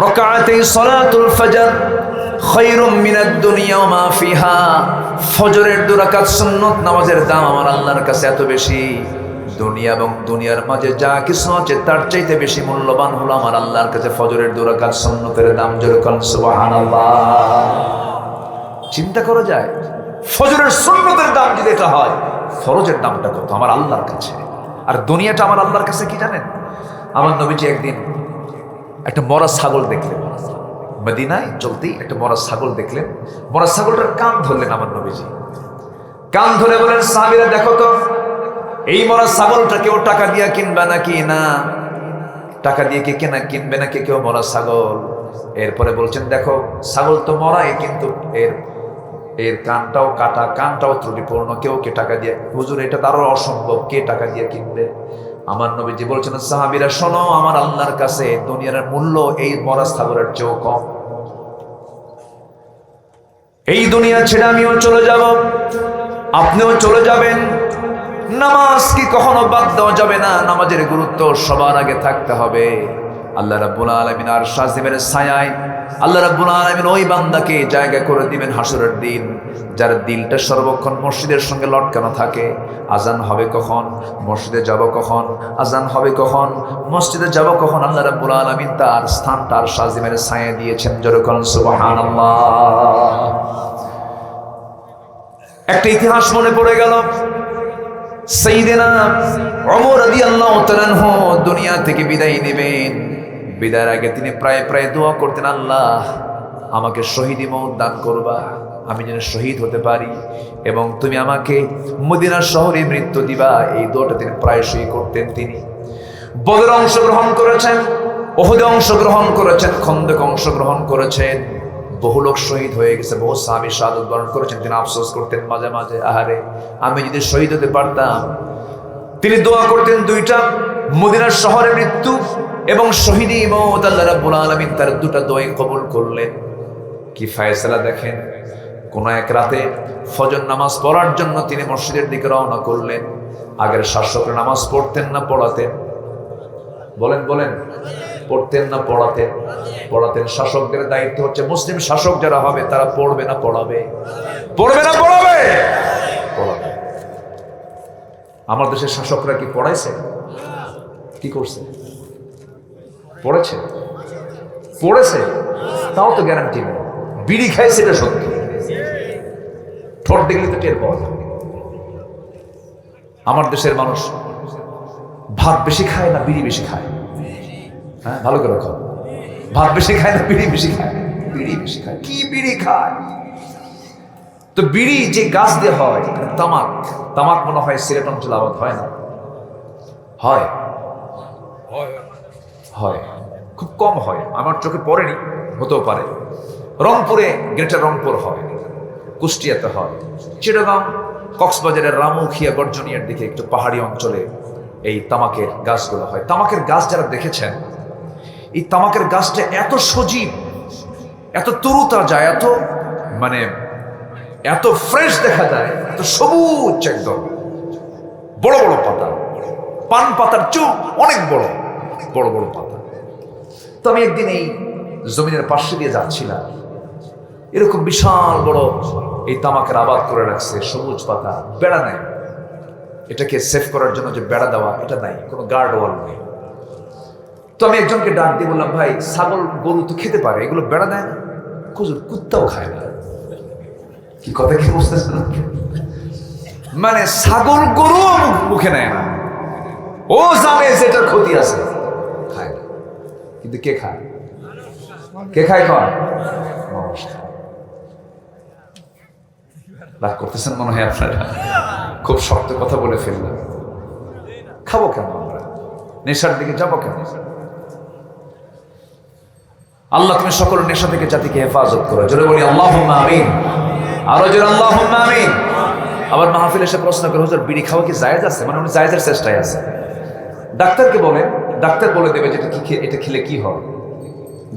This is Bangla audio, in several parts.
রাকাআতাই সালাতুল ফজর খায়রুম মিনাদ দুনিয়া ওয়া মা ফিহা। ফজরের 2 রাকাত সুন্নত নামাজের দাম আমার আল্লাহর কাছে এত বেশি, দুনিয়া এবং দুনিয়ার মাঝে যা কিছু আছে তার চাইতে বেশি মূল্যবান হলো আমার আল্লাহর কাছে ফজরের 2 রাকাত সুন্নতের দাম। জোরে বলেন সুবহানাল্লাহ। চিন্তা করা যায়, ফজরের সুন্নতের দাম যদি এটা হয়, ফরজের দামটা কত আমার আল্লাহর কাছে। আর দুনিয়াটা আমার আল্লাহর কাছে কি জানেন? আমার নবীজি একদিন একটা মরা ছাগল দেখলেন, মদিনায় চলতেই একটা মরা ছাগল দেখলেন। মরা ছাগলটার কান ধরলেন আমার নবীজি। কান ধরে বলেন, সাহাবীরা দেখো তো এই মরা ছাগলটা কেউ টাকা দিয়ে কিনবে নাকি না, টাকা দিয়ে কে কেনা কিনবে নাকি কেউ মরা ছাগল? এরপরে বলছেন, দেখো ছাগল তো মরাই, কিন্তু এর কানটাও কাটা, কানটাও ত্রুটিপূর্ণ, কেউ কে টাকা দিয়ে, হুজুর এটা তারও অসম্ভব, কে টাকা দিয়ে কিনবে? আমার নবীজি বলছেন, সাহাবীরা শোনো, আমার আল্লাহর কাছে দুনিয়ার মূল্য এই মরা ছাগলের চেয়েও কম। এই দুনিয়া ছেড়ে আমিও চলে যাব, আপনিও চলে যাবেন। নামাজ কি কখনো বাদ দেওয়া যাবে না, নামাজের গুরুত্ব সবার আগে থাকতে হবে। আল্লাহ রাব্বুল আলামিন আর শাজিমের ছায়ায় আল্লাহ রাব্বুল আলামিন ওই বান্দাকে জায়গা করে দিবেন হাসরের দিন, যার দিলটা সর্বক্ষণ মসজিদের সঙ্গে লটকানো থাকে। আজান হবে কখন, মসজিদে যাব কখন, আজান হবে কখন, মসজিদে যাব কখন, আল্লাহ রাব্বুল আলামিন তার স্থানটা আর শাজিমের ছায়া দিয়েছেন। জোরে বলেন সুবহানাল্লাহ। একটা ইতিহাস মনে পড়ে গেল। সাইয়েদনা ওমর রাদিয়াল্লাহু তাআলা আনহু দুনিয়া থেকে বিদায় নেবেন। বিদায়ের আগে তিনি প্রায় দোয়া করতেন, আল্লাহ আমাকে শহীদি মওত দান করবা, আমি যেন শহীদ হতে পারি, এবং তুমি আমাকে মদিনা শহরে মৃত্যু দিবা। এই দোয়াটা তিনি প্রায়শই করতেন। তিনি বদরে অংশগ্রহণ করেছেন, উহুদে অংশগ্রহণ করেছেন, খন্দকে অংশগ্রহণ করেছেন। বহু লোক শহীদ হয়ে গেছে, বহু সাহাবী শাহাদাত বরণ করেছেন। তিনি আফসোস করতেন মাঝে মাঝে, আহারে আমি যদি শহীদ হতে পারতাম। তিনি দোয়া করতেন দুইটা, মদিনার শহরে মৃত্যু এবং শহীদি মওত। আল্লাহ রাব্বুল আলামিন তার দুটো দোয়াই কবুল করলেন। কি ফয়সালা দেখেন! কোন এক রাতে ফজর নামাজ পড়ার জন্য তিনি মসজিদের দিকে রওনা করলেন। আগের শাসকরা নামাজ পড়তেন না পড়াতেন? বলেন বলেন, পড়তেন না পড়াতেন? পড়াতেন। শাসকদের দায়িত্ব হচ্ছে, মুসলিম শাসক যারা হবে তারা পড়বে না পড়াবে? পড়বে না পড়াবে? পড়াবে। আমার দেশের শাসকরা কি পড়াইছে? কি করছে? পড়েছে? পড়েছে? তাও তো গ্যারান্টি নেই। বিড়ি খাইছে এটা সত্য, ঠোঁট দেখলে তো টের পাওয়া যাবে। আমার দেশের মানুষ ভাত বেশি খায় না বিড়ি বেশি খায়? হ্যাঁ, ভালো করে খাও। ভাত বেশি খায় না বিড়ি বেশি খায়? বিড়ি বেশি খায়। কি বিড়ি খায়? তো বিড়ি যে গাছ দিয়ে হয়, তামাক, তামাক মনে হয় সিলেট অঞ্চলে আবাদ হয় না? হয়? হয়, খুব কম হয়, আমার চোখে পড়েনি, হতেও পারে। রংপুরে, গ্রেটার রংপুর হয়, কুষ্টিয়াতে হয়, চিটাগাং, কক্সবাজারের রামুখিয়া গর্জনিয়ার দিকে একটু পাহাড়ি অঞ্চলে এই তামাকের গাছগুলো হয়। তামাকের গাছ যারা দেখেছেন, এই তামাকের গাছটা এত সজীব, এত তরুতাজা, এত মানে এত ফ্রেশ দেখা যায়, এত সবুজ, একদম বড় বড় পাতা, পান পাতার চেয়েও অনেক বড় বড় বড় পাতা। তো আমি একদিন এই জমিনের পাশে দিয়ে যাচ্ছিলাম, এরকম বিশাল বড় এই তামাকের আবাদ করে রাখছে, সবুজ পাতা, বেড়া নাই। এটাকে সেভ করার জন্য যে বেড়া দেওয়া, এটা নাই, কোনো গার্ড ওয়াল নেই। তো আমি একজনকে ডাক দিয়ে বললাম, ভাই ছাগল গরু তো খেতে পারে, এগুলো বেড়া দেয় না? হুজুর কুত্তাও খায় না। কি কথা কি বুঝতেছেন? মানে ছাগল গরু মুখে নেয় না, ও জানে যেটার ক্ষতি আছে, খায় না। কিন্তু কে খায়? কে খায়? খায় মানুষ। রাগ করতেছেন মনে হয় আপনারা, খুব শক্ত কথা বলে ফেললাম। খাবো কেন আমরা? নেশার দিকে যাবো কেন? আল্লাহ তুমি সকল নেশা থেকে জাতিকে হেফাজত করো। জোরে বলি আল্লাহুম্মা আমিন। আরো জোরে আল্লাহুম্মা আমিন। আবার মাহফিল এসে প্রশ্ন করে, হুজুর বিড়ি খাওয়া কি জায়েজ আছে? মানে উনি জায়েজের চেষ্টায় আছে। ডাক্তারকে বলে, ডাক্তার বলে দেবে যেটা কি, এটা খেলে কি হয়।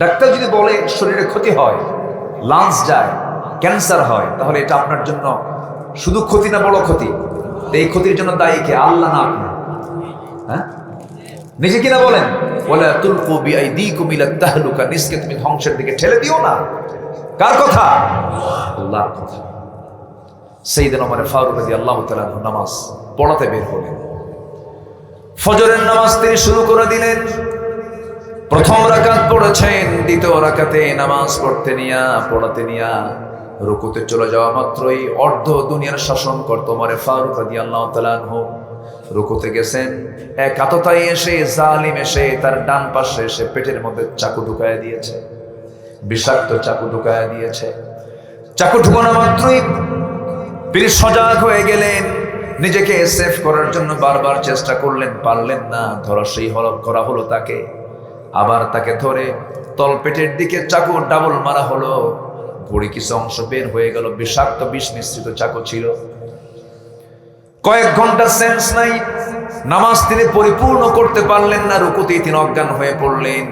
ডাক্তার যদি বলে শরীরে ক্ষতি হয়, লাংস যায়, ক্যান্সার হয়, তাহলে এটা আপনার জন্য শুধু ক্ষতি না বড় ক্ষতি? এই ক্ষতির জন্য দায়ী কে? আল্লাহ না আপনি? হ্যাঁ, নিজে কিনা বলেন, ওয়ালা তুলকু বিআইদিকুম ইলা তাহলুকা, নিজকে তুমি ধ্বংসের দিকে ঠেলে দিও না। কার কথা? আল্লাহর কথা। সাইয়েদনা ওমর ফারুক রাদিয়াল্লাহু তাআলা নামাজ পড়াতে বের হলেন। ফজরের নামাজ তিনি শুরু করে দিলেন। প্রথম রাকাত পড়েছেন, দ্বিতীয় রাকাতে নামাজ পড়াতে নিয়া রুকুতে চলে যাওয়া মাত্রই অর্ধ দুনিয়ার শাসন করত ওমর ফারুক রাদিয়াল্লাহু তাআলা আনহু রুকুতে গেছেন। এক আততায়ী এসে, জালিম এসে তার ডান পাশে এসে পেটের মধ্যে চাকু ঢুকায় দিয়েছে, বিষাক্ত চাকু ঢুকায় দিয়েছে। চাকু ঢুকানো মাত্রই তিনি সজাগ হয়ে গেলেন। নিজেকে সেফ করার জন্য বারবার চেষ্টা করলেন, পারলেন না। ধরাশায়ী করা হলো তাকে। আবার তাকে ধরে তলপেটের দিকে চাকু ডাবল মারা হলো। ভুঁড়ি কিছু অংশ বের হয়ে গেল, বিষাক্ত বিষ মিশ্রিত চাকু ছিল। কয়েক ঘন্টা সেন্স নাই, নামাজ তিনি পরিপূর্ণ করতে পারলেন না। রুকুতেই তিনি অজ্ঞান হয়ে পড়লেন।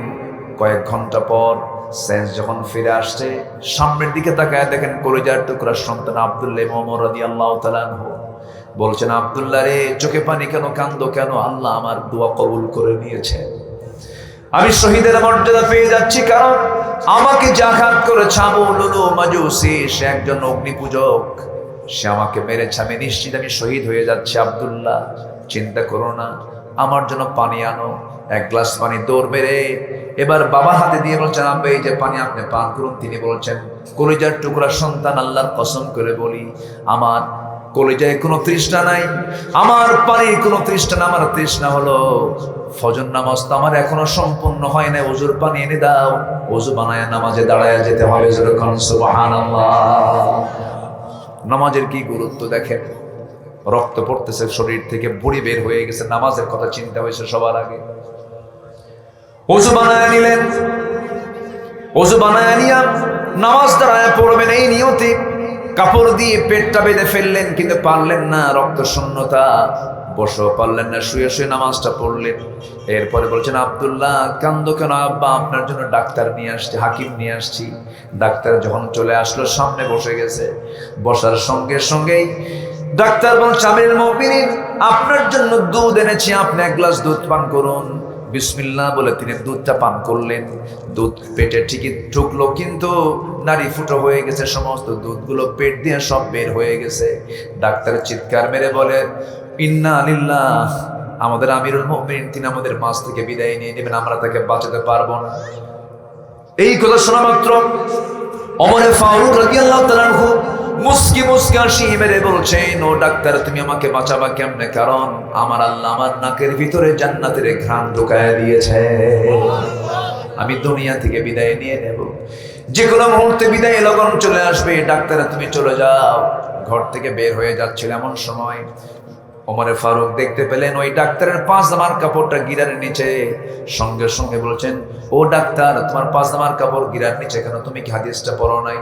কয়েক ঘন্টা পর সেন্স যখন ফিরে আসছে, সামনের দিকে তাকায় দেখেন কলিজার টুকরার সন্তান আব্দুল্লাহ ইবনে ওমর রাদিয়াল্লাহু তাআলা আনহু বলছেন, আব্দুল্লাহ রে, চোখে পানি কেন, কান্দো কেন? আল্লাহ আমার দোয়া কবুল করে নিয়েছে। আমি শহীদের মর্যাদা পেয়ে যাচ্ছি, কারণ আমাকে যে আঘাত করেছে আবু লুলু মাজুসি, সে একজন অগ্নি পূজক, সে আমাকে মেরেছে। আমি নিশ্চিত আমি শহীদ হয়ে যাচ্ছি। আব্দুল্লাহ, চিন্তা করো না, আমার জন্য পানি আনো। এক গ্লাস পানি দৌড় মেরে এবার বাবার হাতে দিয়ে বলছেন, আব্বা এই যে পানি, আপনি পান করুন। তিনি বলছেন, কলিজার টুকরা সন্তান, আল্লাহর কসম করে বলি, আমার কলিজায় কোনো তৃষ্ণা নাই, আমার পানির কোনো তৃষ্ণা না। আমার তৃষ্ণা হলো ফজর নামাজ তো আমার এখনো সম্পূর্ণ হয় না, ওযুর পানি এনে দাও। ওযু বানায় নামাজে দাঁড়ায় যেতে হবে। যেরকম সুবহানাল্লাহ। নামাজের কি গুরুত্ব দেখেন। রক্ত পড়তেছে শরীর থেকে, বুড়ি বের হয়ে গেছে, নামাজের কথা চিন্তা হয়েছে সবার আগে। ওযু বানায় নিলেন। ওযু বানায় নিয়া নামাজ দাঁড়ায় পড়বেন এই নিয়তে কাপড় দিয়ে পেটটা বেঁধে ফেললেন, কিন্তু পারলেন না, রক্ত শূন্যতা। বসেও পারলেন না, শুয়ে শুয়ে নামাজটা পড়লেন। এরপরে বলছেন, আব্দুল্লাহ কান্দো কেন? আব্বা, আপনার জন্য ডাক্তার নিয়ে আসছি, হাকিম নিয়ে আসছি। ডাক্তার যখন চলে আসলো, সামনে বসে গেছে। বসার সঙ্গে সঙ্গেই ডাক্তার বলছে, আমিরুল মুমিনিন, আপনার জন্য দুধ এনেছি, আপনি এক গ্লাস দুধ পান করুন। বিসমিল্লাহ বলে তিনি দুধটা পান করলেন। দুধ পেটে ঠিকই ঢুকলো, কিন্তু নাড়ি ফুটো হয়ে গেছে, সমস্ত দুধগুলো পেট দিয়ে সব বের হয়ে গেছে। ডাক্তার চিৎকার মেরে বলে, ইন্না লিল্লাহ, আমাদের আমিরুল মুমিনিন তিনি আমাদের মাঝ থেকে বিদায় নিয়ে নেবেন, আমরা তাকে বাঁচাতে পারবো না। এই কথা শোনা মাত্র ওমর ফারুক রাদিয়াল্লাহু তাআলা আনহু মুস্কি মুস্কি হাসি মেরে বলছেন, ও ডাক্তার, তুমি আমাকে বাঁচাবা কেমনে? কারণ আমার আল্লাহ আমার নাকের ভিতরে জান্নাতের ঘ্রাণ ঢুকায় দিয়েছে। আমি দুনিয়া থেকে বিদায় নিয়ে নেব, যে কোনো মুহূর্তে বিদায় লগন চলে আসবে। ডাক্তার, তুমি চলে যাও। ঘর থেকে বের হয়ে যাচ্ছিল, এমন সময় ওমর ফারুক দেখতে পেলেন ওই ডাক্তারের পাজামার কাপড়টা গিরার নিচে। সঙ্গে সঙ্গে বলছেন, ও ডাক্তার, তোমার পাজামার কাপড় গিরার নিচে কেন? তুমি কি হাদিসটা পড়ো নাই?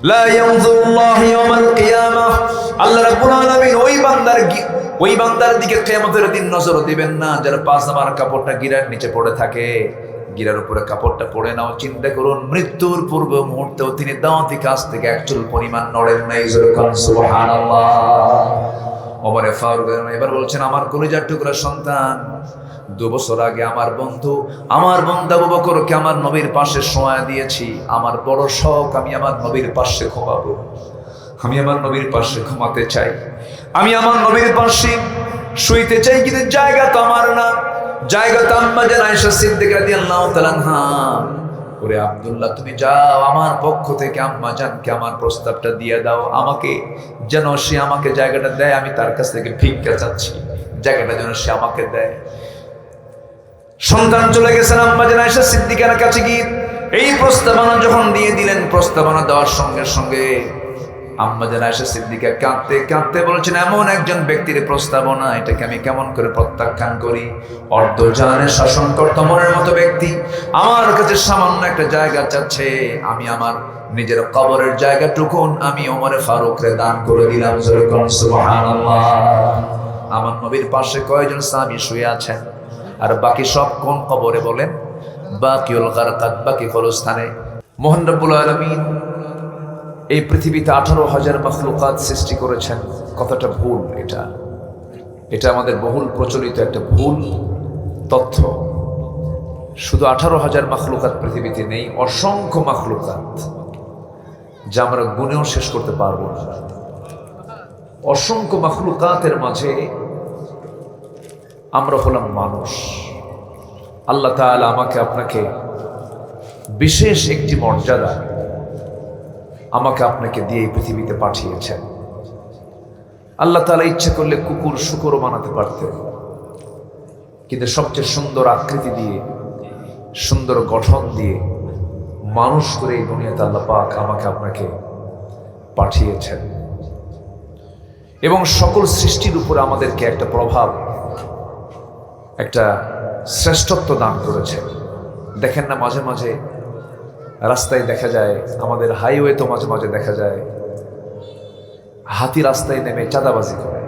লা ইয়ানজুরুল্লাহু ইয়াওমাল কিয়ামাহ, আল্লাহ রাব্বুল আলামিন ওই বান্দার দিকে কিয়ামতের দিন নজর দিবেন না যার পাজামার কাপড়টা গিরার নিচে পড়ে থাকে। গিরার উপরে কাপড়টা পড়ে নাও। চিন্তা করুন, মৃত্যুর পূর্ব মুহূর্তেও তিনি দাওয়াতি কাজ থেকে একচুল পরিমাণ নড়েন নাই। সুবহানাল্লাহ। ওমর ফারুক এবার বলছেন, আমার কলিজার টুকরা সন্তান, 2 বছর আগে আমার বন্ধু আবু বকরকে আমার নবীর পাশে শোয়া দিয়েছি। আমার বড় শখ, আমি আমার নবীর পাশে ঘুমাবো। আমি আমার নবীর পাশে ঘুমাতে চাই, আমি আমার নবীর পাশে শুইতে চাই, কিন্তু জায়গা তো আমার না। জায়গা তো আম্মা জান আয়েশা সিদ্দিকা রাদিয়াল্লাহু তাআলা আনহা। ওরে আব্দুল্লাহ, তুমি যাও, আমার পক্ষ থেকে আম্মা জানকে আমার প্রস্তাবটা দিয়ে দাও, আমাকে যেন সে আমাকে জায়গাটা দেয়। আমি তার কাছ থেকে ভিক্ষা চাচ্ছি, জায়গাটা যেন সে আমাকে দেয়। সন্তান চলে গেছেন আম্মা জান আয়েশা সিদ্দিকার কাছে গিয়ে এই প্রস্তাবনা যখন দিয়ে দিলেন, প্রস্তাবনা দেওয়ার সঙ্গে সঙ্গে আম্মা জান আয়েশা সিদ্দিকা কাঁদতে কাঁদতে বলছেন, এমন একজন ব্যক্তির প্রস্তাবনা, এটাকে আমি কেমন করে প্রত্যাখ্যান করি? অর্ধজাহানের শাসনকর্তা ওমরের মতো ব্যক্তি আমার কাছে সামান্য একটা জায়গা চাচ্ছে। আমি আমার নিজের কবরের জায়গাটুকুন আমি ওমর ফারুকরে দান করে দিলাম। সুবহানাল্লাহ। আমার নবীর পাশে কয়জন সাহাবী শুয়ে আছেন, আর বাকি সব কোন কবরে বলেন? বাকিউল গারকাত, বাকি কবরস্থানে। মহান রব্বুল আলামিন এই পৃথিবীতে 18,000 মাখলুকাত সৃষ্টি করেছেন। কথাটা ভুল, এটা আমাদের বহুল প্রচলিত একটা ভুল তথ্য। শুধু 18,000 মাখলুকাত পৃথিবীতে নেই, অসংখ্য মাখলুকাত যা আমরা গুণেও শেষ করতে পারবো না। অসংখ্য মাখলুকাতের মাঝে আমরা হলাম মানুষ। আল্লাহ তাআলা আমাকে আপনাকে বিশেষ একটি মর্যাদা আমাকে আপনাকে দিয়ে এই পৃথিবীতে পাঠিয়েছেন। আল্লাহ তাআলা ইচ্ছে করলে কুকুর শুকরও বানাতে পারতেন, কিন্তু সবচেয়ে সুন্দর আকৃতি দিয়ে, সুন্দর গঠন দিয়ে মানুষ করে এই দুনিয়াতে আল্লাহ পাক আমাকে আপনাকে পাঠিয়েছেন এবং সকল সৃষ্টির উপরে আমাদেরকে একটা প্রভাব, একটা শ্রেষ্ঠত্ব দান করেছেন। দেখেন না, মাঝে মাঝে রাস্তায় দেখা যায়, আমাদের হাইওয়ে তো মাঝে মাঝে দেখা যায় হাতি রাস্তায় নেমে চাঁদাবাজি করে।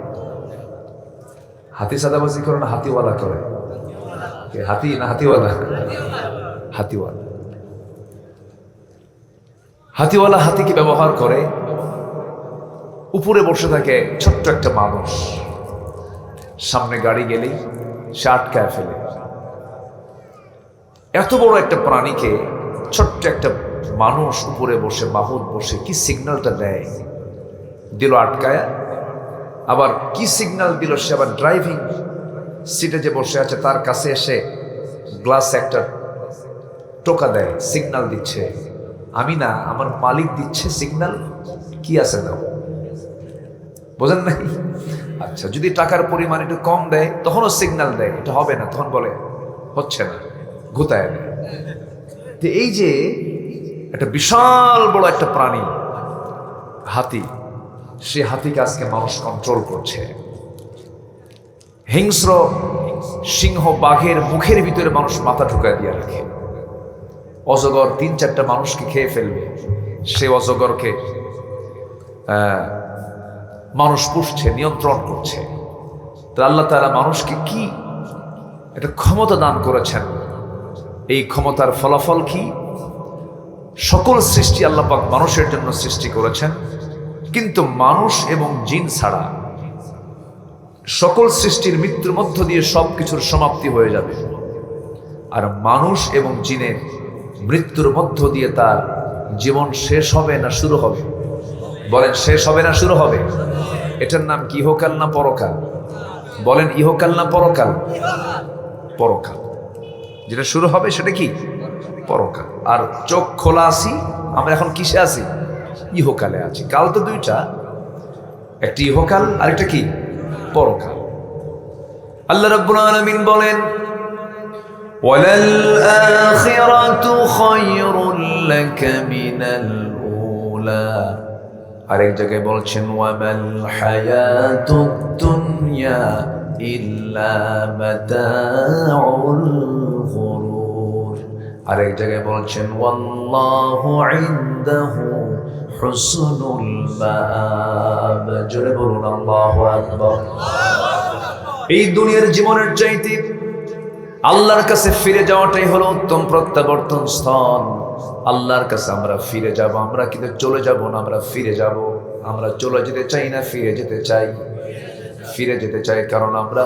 হাতি চাঁদাবাজি করে না হাতিওয়ালা করে? হাতি না হাতিওয়ালা? হাতিওয়ালা। হাতিওয়ালা হাতিকে ব্যবহার করে, উপরে বসে থাকে ছোট্ট একটা মানুষ, সামনে গাড়ি গেলেই সে আটকায় ফেলে। এত বড় একটা প্রাণীকে ছোট্ট একটা মানুষ উপরে বসে, মাহুদ বসে কি সিগন্যালটা দেয়, দিল আটকায়। আবার কি সিগন্যাল দিল, সে আবার ড্রাইভিং সিটে যে বসে আছে তার কাছে এসে গ্লাস একটা টোকা দেয়, সিগন্যাল দিচ্ছে। আমি না, আমার মালিক দিচ্ছে সিগন্যাল। কি আছে দাও, বোঝেন নাই? আচ্ছা, যদি টাকার পরিমাণ একটু কম দেয় তখনও সিগন্যাল দেয় এটা হবে না, তখন বলে হচ্ছে না, ঘুতায় দেয়। তো এই যে একটা বিশাল বড় একটা প্রাণী হাতি, সে হাতিকে আজকে মানুষ কন্ট্রোল করছে। হিংস্র সিংহ বাঘের মুখের ভিতরে মানুষ মাথা ঢুকায় দিয়ে রাখে। অজগর 3-4টা মানুষকে খেয়ে ফেলবে, সে অজগরকে মানুষ পুষছে, নিয়ন্ত্রণ করছে। তো আল্লাহ তাআলা মানুষকে কি একটা ক্ষমতা দান করেছেন। এই ক্ষমতার ফলাফল কি? সকল সৃষ্টি আল্লাহ পাক মানুষের জন্য সৃষ্টি করেছেন, কিন্তু মানুষ এবং জিন ছাড়া সকল সৃষ্টির মৃত্যুর মধ্য দিয়ে সবকিছুর সমাপ্তি হয়ে যাবে। আর মানুষ এবং জিনের মৃত্যুর মধ্য দিয়ে তার জীবন শেষ হবে না শুরু হবে? বলেন, শেষ হবে না শুরু হবে? এটার নাম কি, ইহকাল না পরকাল? বলেন, ইহকাল না পরকাল? পরকাল। যেটা শুরু হবে সেটা কি? পরকাল। আর চোখ খোলা আছি আমরা, এখন কিসে আছি? ইহকালে আছি। কাল তো দুইটা, একটা ইহকাল আর একটা কি? পরকাল। আল্লাহ রাব্বুল আলামিন বলেন, ওয়ালাল আখিরাতু খায়রুল লাকা মিনাল উলা। আরেক জায়গায় বলছেন, ওয়ামাল হায়াতুদ দুনিয়া ইল্লা মাতাউল গুরুর। আরেক জায়গায় বলছেন, ওয়াল্লাহু ইনদাহু হুসনুল মাআব। জোরে বলুন আল্লাহু আকবার। এই দুনিয়ার জীবনের চাইতে আল্লাহর কাছে ফিরে যাওয়াটাই হলো উত্তম প্রত্যাবর্তন স্থল। আল্লাহর কাছে আমরা ফিরে যাব। আমরা কিন্তু চলে যাব না, আমরা ফিরে যাব। আমরা চলে যেতে চাই না, ফিরে যেতে চাই। ফিরে যেতে চাই কারণ আমরা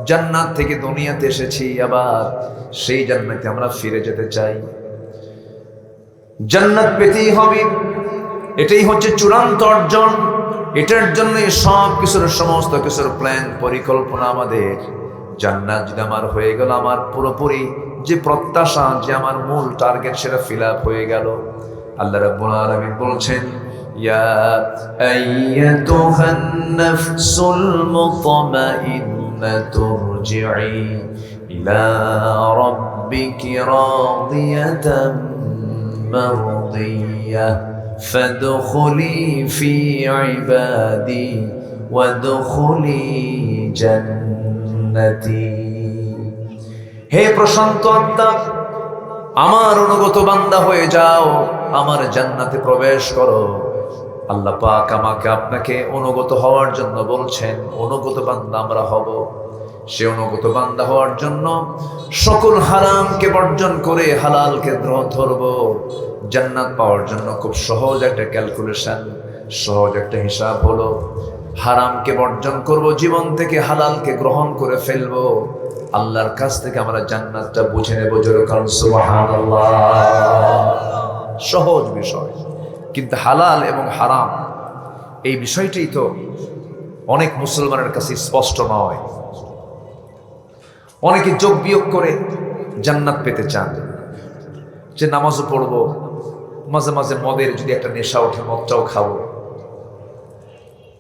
জান্নাত থেকে দুনিয়াতে এসেছি, আবার সেই জান্নাতে আমরা ফিরে যেতে চাই। জান্নাত পেতেই হবে, এটাই হচ্ছে চূড়ান্ত অর্জন। এটার জন্য সব কিছুর, সমস্ত কিছুর প্ল্যান, পরিকল্পনা আমাদের। জান্নাত যদি আমার হয়ে গেল, আমার পুরোপুরি যে প্রত্যাশা, যে আমার মূল টার্গেট, সেটা ফিল আপ হয়ে গেল। আল্লাহ রাব্বুল আলামিন বলছেন, ইয়া আইয়াতুহান নাফসুল মুতমাইন্নাতু ইরজিই ইলা রাব্বিকি রাদিয়াতাম মারদিয়াহ ফাদখুলি ফি ইবাদি ওয়াদখুলি জান্নাতি। হে প্রশান্ত আত্মা, আমার অনুগত বান্দা হয়ে যাও, আমার জান্নাতে প্রবেশ করো। আল্লাহ পাক আমাকে আপনাকে অনুগত হওয়ার জন্য বলছেন। অনুগত বান্দা আমরা হব। সে অনুগত বান্দা হওয়ার জন্য সকল হারামকে বর্জন করে হালালকে ধরব। জান্নাত পাওয়ার জন্য খুব সহজ একটা ক্যালকুলেশন, সহজ একটা হিসাব হলো, হারামকে বর্জন করব, জীবন থেকে হালালকে গ্রহণ করে ফেলবো। আল্লাহর কাছ থেকে আমরা জান্নাতটা বুঝে নেব, জোরে কারণ সুবহানাল্লাহ। সহজ বিষয়, কিন্তু হালাল এবং হারাম এই বিষয়টাই তো অনেক মুসলমানের কাছে স্পষ্ট নয়। অনেকে যোগ বিয়োগ করে জান্নাত পেতে চান, যে নামাজও পড়বো, মাঝে মাঝে মদের যদি একটা নেশা ওঠে মদটাও খাবো,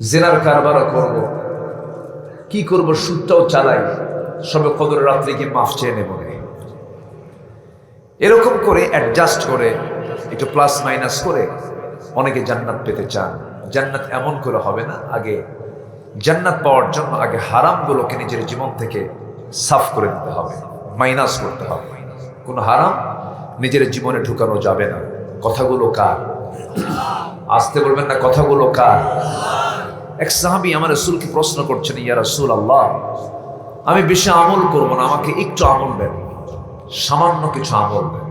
জেনার কারবারও করব, কি করব, সুদটাও চালাই, সবে কদরের রাত্রে গিয়ে মাফ চেয়ে নেব। এরকম করে অ্যাডজাস্ট করে একটু প্লাস মাইনাস করে অনেকে জান্নাত পেতে চান। জান্নাত এমন করে হবে না। আগে জান্নাত পাওয়ার জন্য আগে হারামগুলোকে নিজের জীবন থেকে সাফ করে দিতে হবে, মাইনাস করতে হবে। কোনো হারাম নিজের জীবনে ঢুকানো যাবে না। কথাগুলো কার? আসতে বলবেন না, কথাগুলো কার? এক সাহাবী আমার রাসূলকে প্রশ্ন করছেন, ইয়া রাসূলুল্লাহ, আমি বেশি আমল করব না, আমাকে একটু আমল দেন, সামান্য কিছু আমল দেন।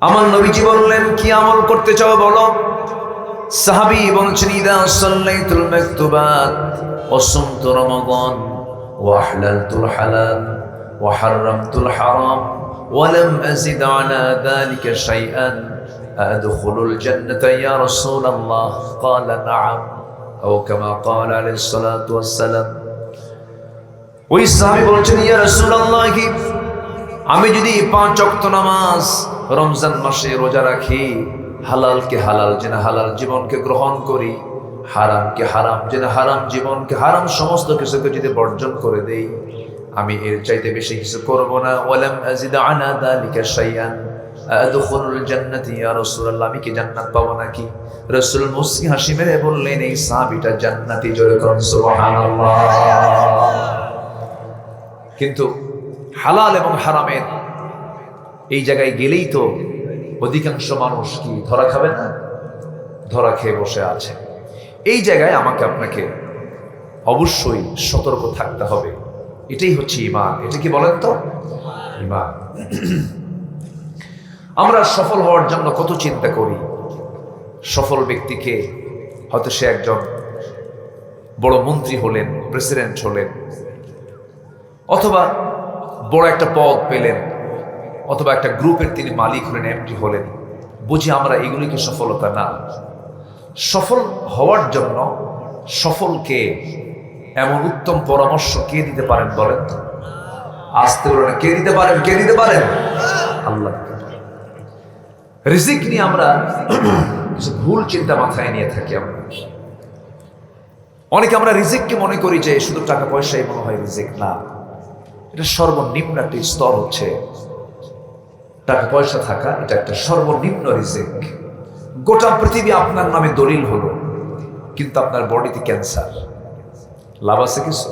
আমার নবীজি বললেন, কি আমল করতে চাও বলো? সাহাবী বলছেন, ইদা সাল্লাইতুল মাকতুবাত ওয়া সুমতু রমাদান ওয়া আহলালতুল হালাল ওয়া হারামতুল হারাম ওয়া লাম আযিদ আলা যালিকা শাইআন আদখুলুল জান্নাতা ইয়া রাসূলুল্লাহ? ক্বালা নাআম আও কামা ক্বালা আলাইহিস সালাতু ওয়াস সালাম। ওই সাহাবী বলছেন, ইয়া রাসূলুল্লাহ, কি আমি যদি 5 ওয়াক্ত নামাজ রমজান মাসে রোজা রাখি, হালালকে হালাল যেন হালাল জীবনকে গ্রহণ করি, হারামকে হারাম যেন হারাম জীবনকে হারাম সমস্ত কিছুকে যদি বর্জন করে দেই, আমি এর চাইতে বেশি কিছু করব না। ওয়ালাম আযিদ আলা যালিকা শাইআন আদখুলুল জান্নাতি ইয়া রাসূলুল্লাহ, আমি কি জান্নাত পাবো নাকি? রাসূল মুস্কি হাসি মেরে বললেন, এই সাহাবীটা জান্নাতি, জোরে করুন সুবহানাল্লাহ। কিন্তু হালাল এবং হারামের এই জায়গায় গেলেই তো অধিকাংশ মানুষ কি ধরা খাবে না? ধরা খেয়ে বসে আছে। এই জায়গায় আমাকে আপনাকে অবশ্যই সতর্ক থাকতে হবে। এটাই হচ্ছে ঈমান। এটা কি বলেন তো? ঈমান। আমরা সফল হওয়ার জন্য কত চিন্তা করি। সফল ব্যক্তিকে হয়তো সে একজন বড় মন্ত্রী হলেন, প্রেসিডেন্ট হলেন, অথবা বড় একটা পদ পেলেন, অথবা একটা গ্রুপের তিনি মালিক হলেন, এমডি হলেন। বুঝি আমরা এগুলিকে সফলতা না। সফল হওয়ার জন্য সফলকে এমন উত্তম পরামর্শ কে দিতে পারেন বলেন? আসতে বলেন, কে দিতে পারেন? কে দিতে পারেন? আল্লাহ। রিজিক নিয়ে আমরা কিছু ভুল চিন্তা মাথায় নিয়ে থাকি। অনেকে আমরা রিজিককে মনে করি যে শুধু টাকা পয়সাই মনে হয় রিজিক। না, এটা সর্বনিম্ন একটা স্তর হচ্ছে টাকা পয়সা থাকা। এটা একটা সর্বনিম্ন রিজিক। গোটা পৃথিবী আপনার নামে দলিল হলো, কিন্তু আপনার বডিতে ক্যান্সার, লাভ আছে কিছু?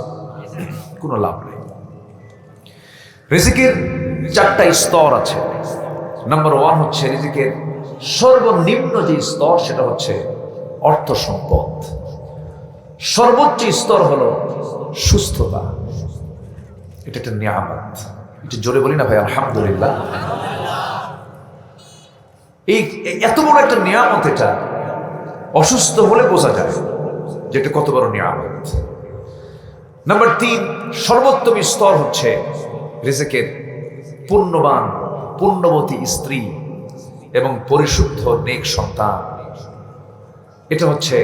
কোনো লাভ নেই। রিজিকের 4টা স্তর আছে। নাম্বার 1 হচ্ছে রিজিকের সর্বনিম্ন যে স্তর, সেটা হচ্ছে অর্থ সম্পদ। সর্বোচ্চ স্তর হলো সুস্থতা। এটা একটা নিয়ামত। এটা জোরে বলি না ভাই, আলহামদুলিল্লাহ। এই এত বড় একটা নিয়ামত, এটা অসুস্থ হলে বোঝা যায় যে এটা কত বড় নিয়ামত। নাম্বার 3, সর্বোত্তম স্তর হচ্ছে রিজিকের পুণ্যবান, পুণ্যবতী স্ত্রী এবং পরিশুদ্ধ নেক সন্তান। এটা হচ্ছে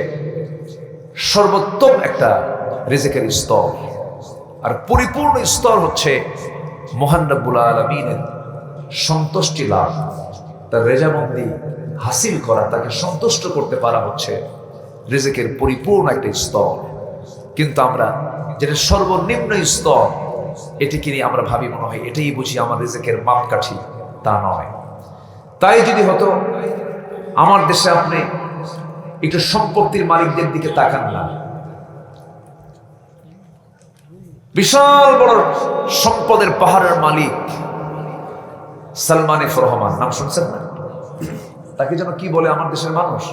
সর্বোত্তম একটা রিজিকের স্তর। আর পরিপূর্ণ স্তর হচ্ছে মহান রব্বুল আলামিনের সন্তুষ্টি লাভ, তার রেজামন্দি হাসিল করা, তাকে সন্তুষ্ট করতে পারা হচ্ছে রিজিকের পরিপূর্ণ একটা স্তর। কিন্তু আমরা যেটা সর্বনিম্ন স্তর, এটিকে নিয়ে আমরা ভাবি মনে হয় এটাই বুঝি আমার রিজিকের মাপকাঠি। তা নয়। তাই যদি হতো, আমার দেশে আপনি একটু সম্পত্তির মালিকদের দিকে তাকান না। বিশাল বড় সম্পদের পাহাড়ের মালিক সালমান এফ রহমান, নাম শুনছেন না? তাকে যেন কি বলে আমার দেশের মানুষ?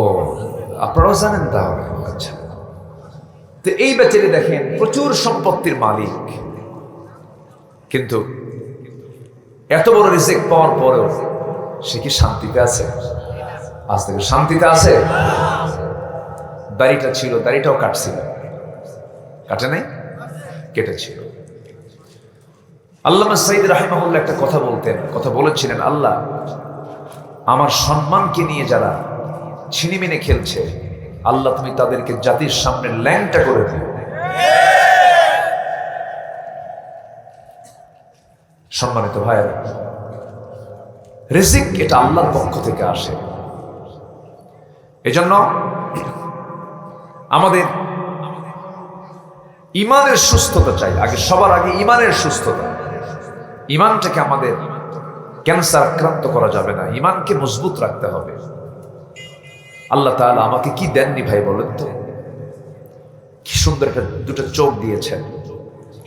ও, আপনারাও জানেন তাহলে? আচ্ছা। তো এই বেচারি দেখেন প্রচুর সম্পত্তির মালিক, কিন্তু এত বড় রিজিক পাওয়ার পরেও সে কি শান্তিতে আছে? আজ থেকে শান্তিতে আছে? দাড়িটা ছিল, দাড়িটাও কাটছিল, কাটে নাই? কেটেছিল। আল্লামা সাইদ রাহিমাহুল্লাহ একটা কথা বলেছিলেন, আল্লাহ আমার সম্মানকে নিয়ে যারা ছিনিমিনে খেলছে, আল্লাহ তুমি তাদেরকে জাতির সামনে ল্যাংটা করে দিও। সম্মানিত ভাইয়েরা, রিজিক এটা আল্লাহর পক্ষ থেকে আসে। এজন্য আমাদের ইমানের সুস্থতা চাই, সবার আগে ইমানের সুস্থতা। ইমানটাকে আমাদের ক্যান্সার আক্রান্ত করা যাবে না, ইমানকে মজবুত রাখতে হবে। আল্লাহ তাআলা আমাকে কি দেননি ভাই বলেন তো? কি সুন্দর দুটো চোখ দিয়েছেন,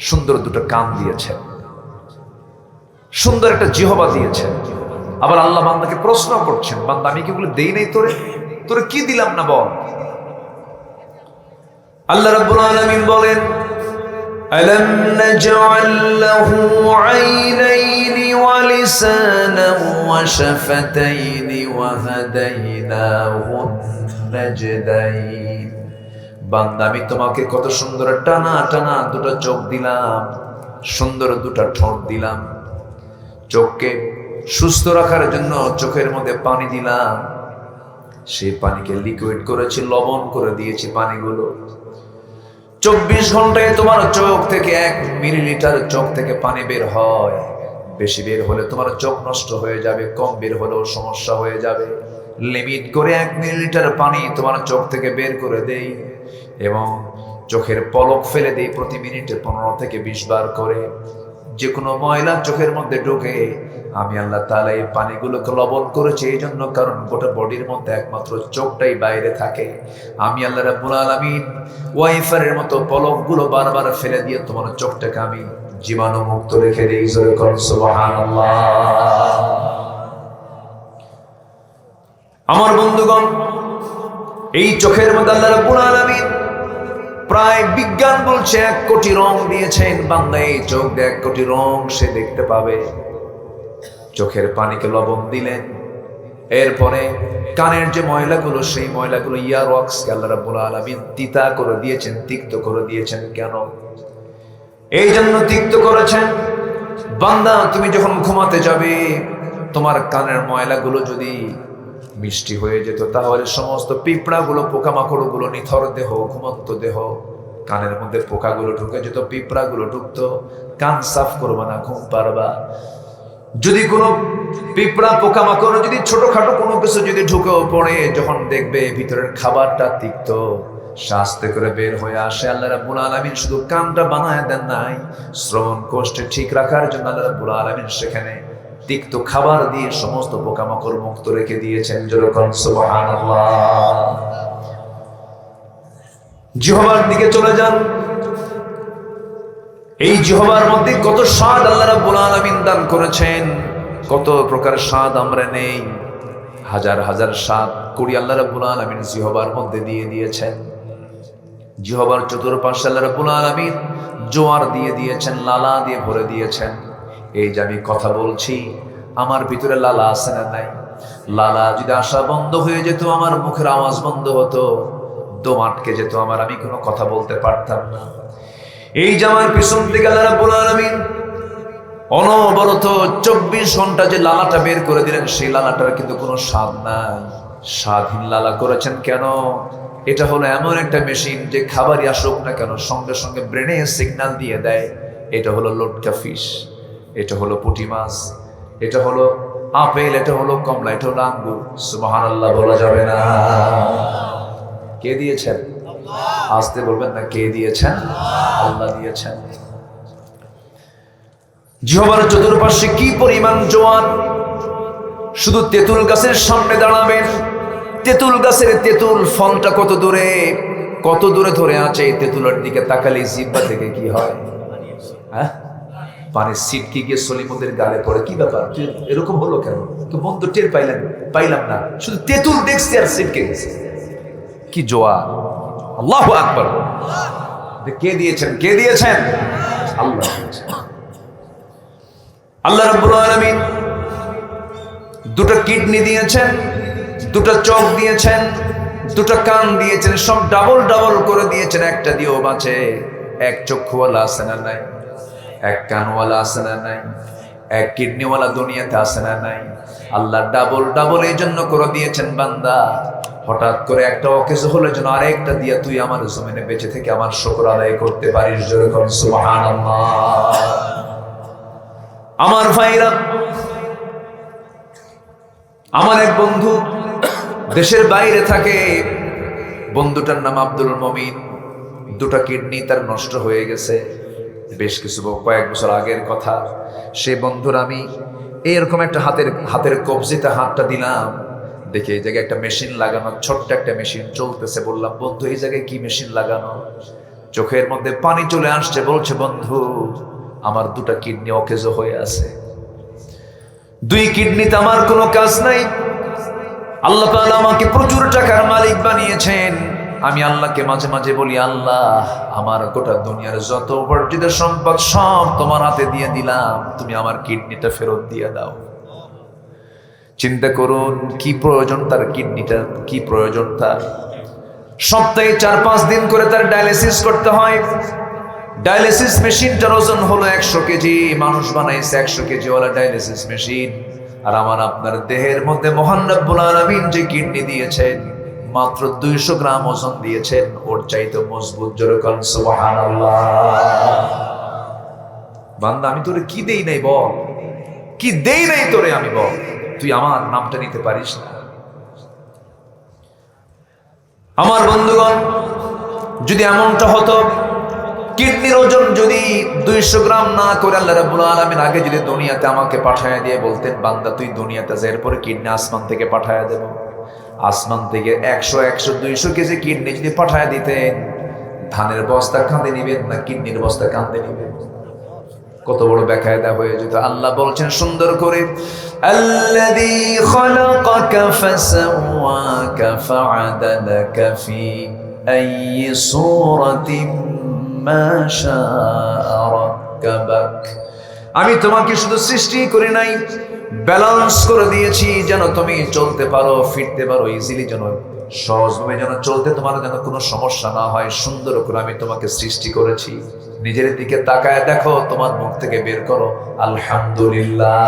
সুন্দর দুটো কান দিয়েছেন, সুন্দর একটা জিহবা দিয়েছেন। আবার আল্লাহ বান্দাকে প্রশ্ন করছেন, বান্দা আমি কি এগুলো দেই নাই তোরে কি দিলাম না বল। আল্লাহ রাব্বুল আলামিন বলেন, আলাম নাজআল লাহু আইনাইনি ওয়া লিসানান ওয়া শাফাতাইনি ওয়া হাদাইনাহু নাজদাইন। বান্দা আমি তোমাকে কত সুন্দর টানা টানা দুটো চোখ দিলাম, সুন্দর দুটো ঠোঁট দিলাম। চোখকে সুস্থ রাখার জন্য চোখের মধ্যে পানি দিলাম, সেই পানিকে লিকুইড করেছি, লবণ করে দিয়েছি পানিগুলো। 24 ঘন্টায় তোমার চোখ থেকে 1 মিলিলিটার চোখ থেকে পানি বের হয়। বেশি বের হলে তোমার চোখ নষ্ট হয়ে যাবে, কম বের হলেও সমস্যা হয়ে যাবে। লিমিট করে 1 মিলিলিটার পানি তোমার চোখ থেকে বের করে দেই এবং চোখের পলক ফেলে দেই প্রতি মিনিটে 15 থেকে 20 বার করে। যে কোনো ময়লা চোখের মধ্যে ঢোকে, আমি আল্লাহ তাআলা এই পানিগুলোকে লবণ করেছি এই জন্য, কারণ গোটা বডির মধ্যে একমাত্র চোখটাই বাইরে থাকে। আমি আল্লাহ রাব্বুল আলামিন ওয়াইফারের মতো পলকগুলো বারবার ফেলে দিয়ে তোমার চোখটাকে আমি জীবাণু মুক্ত রেখে দেই। জোরে করুন সুবহানাল্লাহ। আমার বন্ধুগণ, এই চোখের মধ্যে আল্লাহ রাব্বুল আলামিন প্রায় বিজ্ঞান বলছে 1 কোটি রং দিয়েছেন। বান্দা এই চোখ দিয়ে 1 কোটি রং সে দেখতে পাবে। চোখের পানিকে লবণ দিলেন, এরপরে কানের যে ময়লাগুলো, সেই ময়লাগুলো ইয়ারওয়াক্স আল্লাহ রাব্বুল আলামিন তিতা করে দিয়েছেন, তিক্ত করে দিয়েছেন। কেন? এই জন্য তিক্ত করেছেন, বান্দা তুমি যখন ঘুমাতে যাবে, তোমার কানের ময়লাগুলো যদি মিষ্টি হয়ে যেত, তাহলে সমস্ত পিঁপড়াগুলো, পোকামাকড়গুলো, নিথর দেহ, ঘুমন্ত দেহ, কানের মধ্যে পোকাগুলো ঢুকে যেত, পিঁপড়াগুলো ঢুকতো, কান সাফ করবা না, ঘুম পারবা। যদি কোনো পিঁপড়া, পোকামাকড়, যদি ছোটখাটো কোনো কিছু যদি ঢুকেও পড়ে, যখন দেখবে ভিতরের খাবারটা তিক্ত, শাস্তে করে বের হয়ে আসে। আল্লাহ রাব্বুল আলামিন শুধু কানটা বানায় দেন নাই, শ্রবণ কোষ্ঠে ঠিক রাখার জন্য আল্লাহ রাব্বুল আলামিন সেখানে তিক্ত খাবার দিয়ে সমস্ত পোকামাকড় মুক্ত রেখে দিয়েছেন। যেরকম সুবহানাল্লাহ। জিহ্বার দিকে চলে যান। এই জিহ্বার মধ্যে কত স্বাদ আল্লাহ রাব্বুল আলামিন দান করেছেন, কত প্রকার স্বাদ আমরা নেই, হাজার হাজার স্বাদ করি আল্লাহ রাব্বুল আলামিন জিহ্বার মধ্যে দিয়ে দিয়েছেন। জিহ্বার চতুর্পাশে আল্লাহ রাব্বুল আলামিন জোয়ার দিয়ে দিয়েছেন, লালা দিয়ে ভরে দিয়েছেন। এই যে আমি কথা বলছি, আমার ভিতরে লালা আছে না নাই? লালা যদি আসা বন্ধ হয়ে যেত, আমার মুখের আওয়াজ বন্ধ হতো, দম আটকে যেত আমার, আমি কোনো কথা বলতে পারতাম না। এই যে আমার পিছন থেকে আল্লাহ রাব্বুল আলামিন অনবরত 24 ঘন্টা যে লালাটা বের করে দিলেন, সেই লালাটার কিন্তু কোনো স্বাদ নাই, স্বাদহীন লালা করেছেন। কেন? এটা হলো এমন একটা মেশিন যে খাবারই আসুক না কেন সঙ্গে সঙ্গে ব্রেনে সিগন্যাল দিয়ে দেয়। এটা হলো লটকা ফিশ, এটা হলো পুঁটি মাছ, এটা হলো আপেল, এটা হলো কমলা, এটা হলো আঙ্গুর। সুবহানাল্লাহ বলা যাবে না? কে দিয়েছেন? আসতে বলবেন না, কে দিয়েছেন? আল্লাহ দিয়েছেন। জিহ্বার চতুর্পাশে কি পরিমাণ জোয়ান! শুধু তেঁতুল গাছের সামনে দাঁড়াবেন, তেঁতুল গাছের তেঁতুল ফলটা কত দূরে ধরে আছে, এই তেঁতুলের দিকে তাকালে জিহ্বা থেকে কি হয়? হ্যাঁ, পানির সিটকে গিয়ে সলিমুদ্দের গালে পড়ে। কি ব্যাপার, এরকম হলো কেন? তো বন্ধু টের পাইলাম না, শুধু তেঁতুল দেখছি আর সিটকে গেছে। কি জোয়ার! আল্লাহু আকবার। কে দিয়েছেন? কে দিয়েছেন? আল্লাহ দিয়েছেন। আল্লাহ রাব্বুল আলামিন দুটো কিডনি দিয়েছেন, দুটো চোখ দিয়েছেন, দুটো কান দিয়েছেন, সব ডাবল ডাবল করে দিয়েছেন। একটা দিয়েও বাঁচে, এক চক্ষুওয়ালা আছে না নাই, এক কানওয়ালা আছে না নাই, এক কিডনিওয়ালা দুনিয়াতে আছে না নাই। আল্লাহ ডাবল ডাবল এই জন্য করে দিয়েছেন বান্দা, হঠাৎ করে একটা অকেজো হলে যেন আরেকটা দিয়া তুই আমার জমিনে বেঁচে থেকে আমার শুকর আদায় করতে পারিস। জোরে কর সুবহানাল্লাহ। আমার ভাইরা, আমার এক বন্ধু দেশের বাইরে থাকে, বন্ধুটার নাম আব্দুল মমিন। দুটা কিডনি তার নষ্ট হয়ে গেছে, বেশ কয়েক বছর আগের কথা। সেই বন্ধুর আমি এরকম একটা হাতের কবজিতে হাতটা দিলাম, দেখে এই জায়গায় একটা মেশিন লাগানো, ছোট্ট একটা মেশিন চলতেছে। বললাম, বন্ধু এই জায়গায় কি মেশিন লাগানো? চোখের মধ্যে পানি চলে আসছে, বলছে, বন্ধু আমার দুটা কিডনি অকেজো হয়ে আছে, দুই কিডনিতে আমার কোনো কাজ নাই। আল্লাহ তাআলা আমাকে প্রচুর টাকার মালিক বানিয়েছেন। আমি আল্লাহকে মাঝে মাঝে বলি, আল্লাহ আমার গোটা দুনিয়ার যত উপার্জিত সম্পদ সব তোমার হাতে দিয়ে দিলাম, তুমি আমার কিডনিটা ফেরত দিয়ে দাও। চিন্তা করুন কি প্রয়োজন তার কিডনিটা, কি প্রয়োজন তার। সপ্তাহে 4-5 দিন করে তার ডায়ালিসিস করতে হয়। ডায়ালিসিস মেশিনটার ওজন হলো 100 কেজি। মানুষ বানাইছে 100 কেজি ওয়ালা ডায়ালিসিস মেশিন। আর আমার আপনার দেহের মধ্যে মহান রব্বুল আলামিন যে কিডনি দিয়েছেন, মাত্র 200 গ্রাম ওজন দিয়েছেন, ওর চাইতে মজবুত। জোরে বলেন সুবহানাল্লাহ। বান্দা আমি তোরে কি দেই নাই বল, কি দেই নাই তোরে আমি বল, তুই আমার নামটা নিতে পারিস না? আমার বন্ধুগণ, যদি এমনটা হতো, কিডনির ওজন যদি 200 গ্রাম না করে আল্লাহ রাব্বুল আলামিন আগে যদি দুনিয়াতে আমাকে পাঠায় দিয়ে বলতেন, বান্দা তুই দুনিয়াতে যা, এরপরে কিডনি আসমান থেকে পাঠায় দেব, আসমান থেকে 100-200 কেজি কিডনি যদি পাঠায় দিতেন, ধানের বস্তা কাঁধে নিবেন না কিডনির বস্তা কাঁধে নিবেন? কত বড় বেকায়দা হয়ে যেত। আল্লাহ বলছেন সুন্দর করে, আল্লাযী খালাকাকা ফাসাওয়াকা ফাআদালাকা ফি আইয়ি সূরাতিন মা শাআ রাক্কাবাক। আমি তোমাকে শুধু সৃষ্টি করি নাই, ব্যালেন্স করে দিয়েছি যেন তুমি চলতে পারো, ফিরতে পারো ইজিলি, যেন সহজভাবে যেন চলতে তোমার যেন কোনো সমস্যা না হয়। সুন্দর করে আমি তোমাকে সৃষ্টি করেছি। নিজের দিকে তাকায় দেখো, তোমার মুখ থেকে বের করো আলহামদুলিল্লাহ।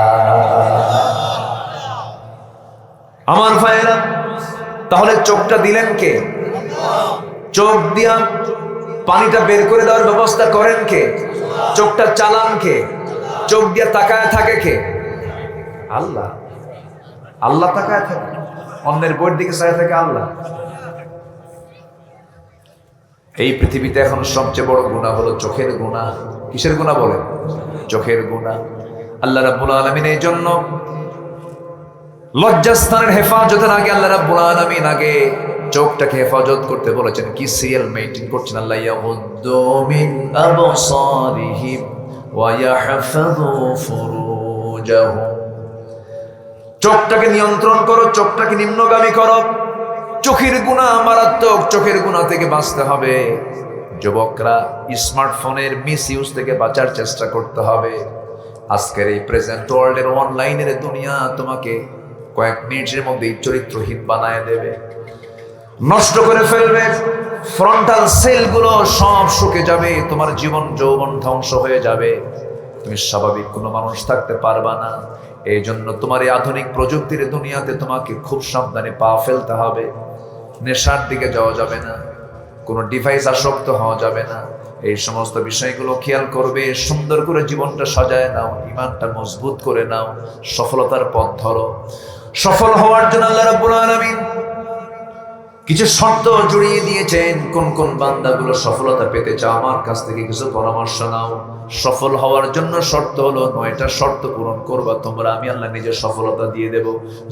আমার ভাইরা, তাহলে চোখটা দিলেন কে? চোখ দিয়া পানিটা বের করে দেওয়ার ব্যবস্থা করেন কে? চোখটা চালান কে? চোখ দিয়ে তাকায় থাকে কে? আল্লাহ। আল্লাহ তাকায় থাকে, অন্যের বইয়ের দিকে চায় থাকে আল্লাহ। এই পৃথিবীতে এখন সবচেয়ে বড় গুনাহ হলো চোখের গুনাহ। কিসের গুনাহ বলেন? চোখের গুনাহ। আল্লাহ রাব্বুল আলামিন এই জন্য লজ্জাস্থানের হেফাজতের আগে আল্লাহ রাব্বুল আলামিন আগে চোখটাকে হেফাজত করতে বলেছেন। কি সিরিয়াল মেইনটেইন করছেন আল্লাহ? ইয়াগুদ্দু মিন আবসারিহিম ওয়া ইয়াহফাযু ফুরুজাহুম। চোখটাকে নিয়ন্ত্রণ করো, চোখটাকে নিম্নগামী করো। চোখের গুনাহ মারাত্মক, চোখের গুনাহ থেকে বাঁচতে হবে। যুবকরা স্মার্টফোনের মিসইউজ থেকে বাঁচার চেষ্টা করতে হবে। আজকের এই প্রেজেন্ট ওয়ার্ল্ডের অনলাইনের দুনিয়া তোমাকে কয়েক মিনিটের মধ্যেই চরিত্রহীন বানায় দেবে, নষ্ট করে ফেলবে। ফ্রন্টাল সেলগুলো সব শুকে যাবে, তোমার জীবন যৌবন ধ্বংস হয়ে যাবে, তুমি স্বাভাবিক কোনো মানুষ থাকতে পারবা না। এই জন্য তোমার এই আধুনিক প্রযুক্তির দুনিয়াতে তোমাকে খুব সাবধানে পা ফেলতে হবে। নেশার দিকে যাওয়া যাবে না, কোনো ডিভাইস আসক্ত হওয়া যাবে না। এই সমস্ত বিষয়গুলো খেয়াল করবে, সুন্দর করে জীবনটা সাজায় নাও, ঈমানটা মজবুত করে নাও, সফলতার পথ ধরো। সফল হওয়ার জন্য আল্লাহ রাব্বুল আলামিন কিছু শর্ত জড়িয়ে দিয়েছেন। কোন কোন বান্দাগুলো সফলতা পেতে চাও, আমার কাছ থেকে কিছু পরামর্শ নাও। সফল হওয়ার জন্য শর্ত হলো 9টা শর্ত পূরণ করবা তোমরা, আমি আল্লাহ নিজে সফলতা দিয়ে দেব।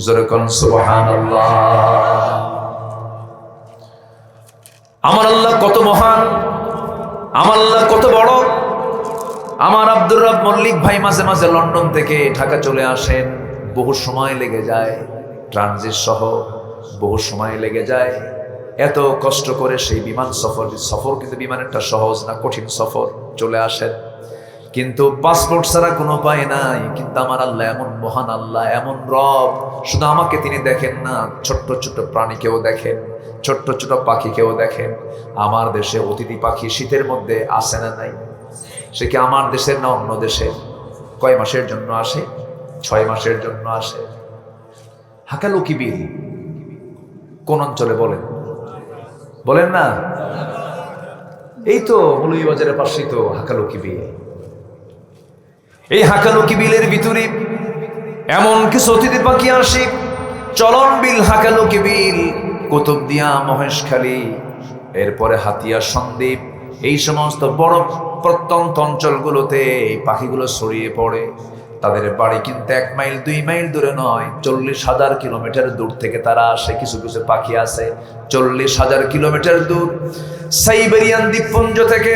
জোরে বলেন সুবহানাল্লাহ। আমার আল্লাহ কত মহান, আমার আল্লাহ কত বড়। আমার আব্দুর রব মল্লিক ভাই মাঝে মাঝে লন্ডন থেকে ঢাকা চলে আসেন, বহু সময় লেগে যায়, ট্রানজিট সহ বহু সময় লেগে যায়। এত কষ্ট করে সেই বিমান সফর কিন্তু বিমানেরটা সহজ না, কঠিন সফর। চলে আসেন, কিন্তু পাসপোর্ট ছাড়া কোনো উপায় নাই। কিন্তু আমার আল্লাহ এমন মহান আল্লাহ, এমন রব, শুধু আমাকে তিনি দেখেন না, ছোট্ট ছোট্ট প্রাণীকেও দেখেন, ছোট্ট ছোট পাখিকেও দেখেন। আমার দেশে অতিথি পাখি শীতের মধ্যে আসে না নাই? সে কি আমার দেশের না অন্য দেশের? কয় মাসের জন্য আসে? 6 মাসের জন্য আসে। হাকালুকি বিল কোন অঞ্চলে বলেন? বলেন না? এই তো মৌলভীবাজারের পাশেই তো হাকালুকি বিল। এই হাকালুকি বিলের ভিতরে এমন কিছু অতিথি পাখি আসে, চলন বিল, হাকালুকি বিল, কুতুবদিয়া, মহেশখালী, এরপরে হাতিয়া, সন্দ্বীপ, এই সমস্ত বড় প্রত্যন্ত অঞ্চলগুলোতে এই পাখিগুলো ছড়িয়ে পড়ে। তাদের বাড়ি কিন্তু 1 মাইল 2 মাইল দূরে নয়, 40,000 কিলোমিটার দূর থেকে তারা আসে। কিছু কিছু পাখি আছে 40,000 কিলোমিটার দূর, সাইবেরিয়ান দ্বীপপুঞ্জ থেকে,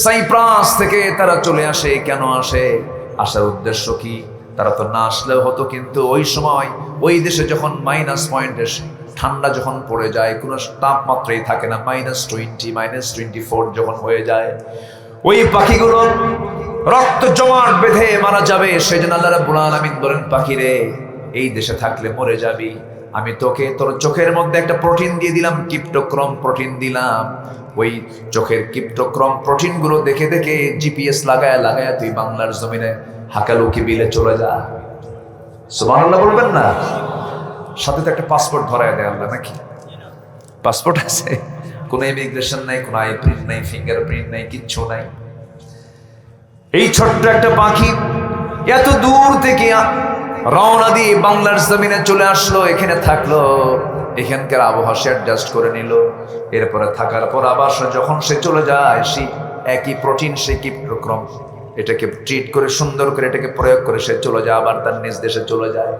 সাইপ্রাস থেকে তারা চলে আসে। কেন আসে? আসার উদ্দেশ্য কি? তারা তো না আসলেও হতো, কিন্তু ওই সময় ওই দেশে যখন মাইনাস পয়েন্টে ঠান্ডা যখন পড়ে যায়, কোনো তাপমাত্রাই থাকে না, -20 -24 যখন হয়ে যায়, ওই পাখিগুলো রক্ত জমাট বেঁধে মারা যাবে। সেজন্য আল্লাহ রাব্বুল আলামিন বলেন, পাখিরে এই দেশে থাকলে মরে যাবি, আমি তোকে তোর চোখের মধ্যে একটা প্রোটিন দিয়ে দিলাম, কিপ্টোক্রম প্রোটিন দিলাম। ওই চোখের কিপ্টোক্রম প্রোটিন গুলো দেখে দেখে জিপিএস লাগায় লাগায় তুই বাংলার জমিনে হাকালুকি বিলে চলে যা। সুবহানাল্লাহ বলবেন না? সাথে তো একটা পাসপোর্ট ধরায় দেয় আল্লাহ, নাকি? পাসপোর্ট আছে, কোনো ইমিগ্রেশন নাই, কোনো আই প্রিন্ট নাই, ফিঙ্গারপ্রিন্ট নাই, কিচ্ছু নাই। এই ছোট্ট একটা পাখি এত দূর থেকে রওনা দিয়ে বাংলার জমিনে চলে আসলো, এখানে থাকলো, এখানকার আবহাওয়া সে অ্যাডজাস্ট করে নিল। এরপরে থাকার পর আবার যখন সে চলে যায়, সেই একই প্রোটিন, সেই কিপ্টোক্রম, এটাকে ট্রিট করে সুন্দর করে এটাকে প্রয়োগ করে সে চলে যায়, আবার তার নিজ দেশে চলে যায়।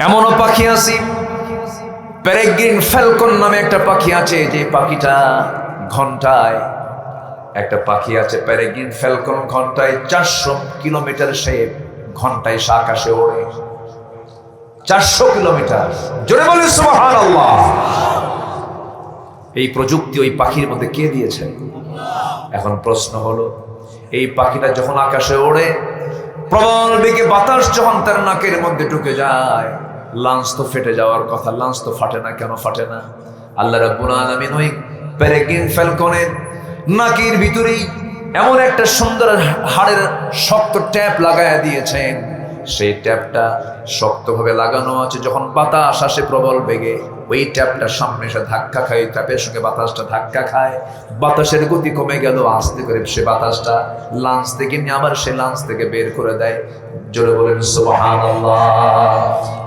এমনও পাখি আছে, পেরেগ্রিন ফ্যালকন নামে একটা পাখি আছে, যে পাখিটা ঘন্টায়, একটা পাখি আছে পেরেগ্রিন ফ্যালকন, ঘন্টায় 400 কিলোমিটার সে ঘন্টায় সে আকাশে ওড়ে। 400 কিলোমিটার, জোরে বলি সুবহানাল্লাহ। এই প্রযুক্তি ওই পাখির মধ্যে কে দিয়েছে? এখন প্রশ্ন হলো, এই পাখিটা যখন আকাশে ওড়ে, প্রবল বেগে বাতাস যখন তার নাকের মধ্যে ঢুকে যায়, লাঞ্চ তো ফেটে যাওয়ার কথা, লাঞ্চ তো ফাটে না। কেন ফাটে না? আল্লাহ রাব্বুল আলামিন ওই পেরেগ্রিন ফ্যালকনের নাকের ভিতরেই এমন একটা সুন্দর হাড়ের শক্ত ট্যাপ লাগায়া দিয়েছেন। সেই ট্যাপটা শক্তভাবে লাগানো আছে, যখন বাতাস আসে প্রবল বেগে, ওই ট্যাপটা সামনে এসে ধাক্কা খায়, ট্যাপের সঙ্গে বাতাসটা ধাক্কা খায়, বাতাসের গতি কমে গেল, আস্তে করে সে বাতাসটা লাঞ্চ থেকে নিয়ে আবার সে লাঞ্চ থেকে বের করে দেয়। জোরে বলেন সুবহানাল্লাহ।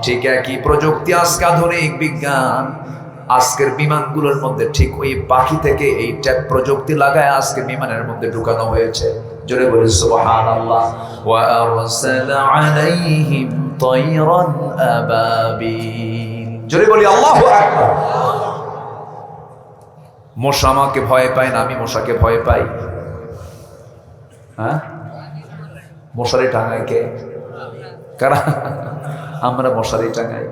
ঠিক একই প্রযুক্তি, আজকে আধুনিক বিজ্ঞান, আজকের বিমানগুলোর মধ্যে ঠিক ওই পাখি থেকে এই ট্যাপ প্রযুক্তি লাগায় আজকে বিমানের মধ্যে ঢুকানো হয়েছে। জোরে বলি সুবহানাল্লাহ। ওয়া আরসালা আলাইহিম তায়রান আবাবিল। জোরে বলি আল্লাহু আকবার। মশা আমাকে ভয় পায় না, আমি মশাকে ভয় পাই। হ্যাঁ, মশারি টাঙাই কে? কারা? আমরা মশারি টাঙাই।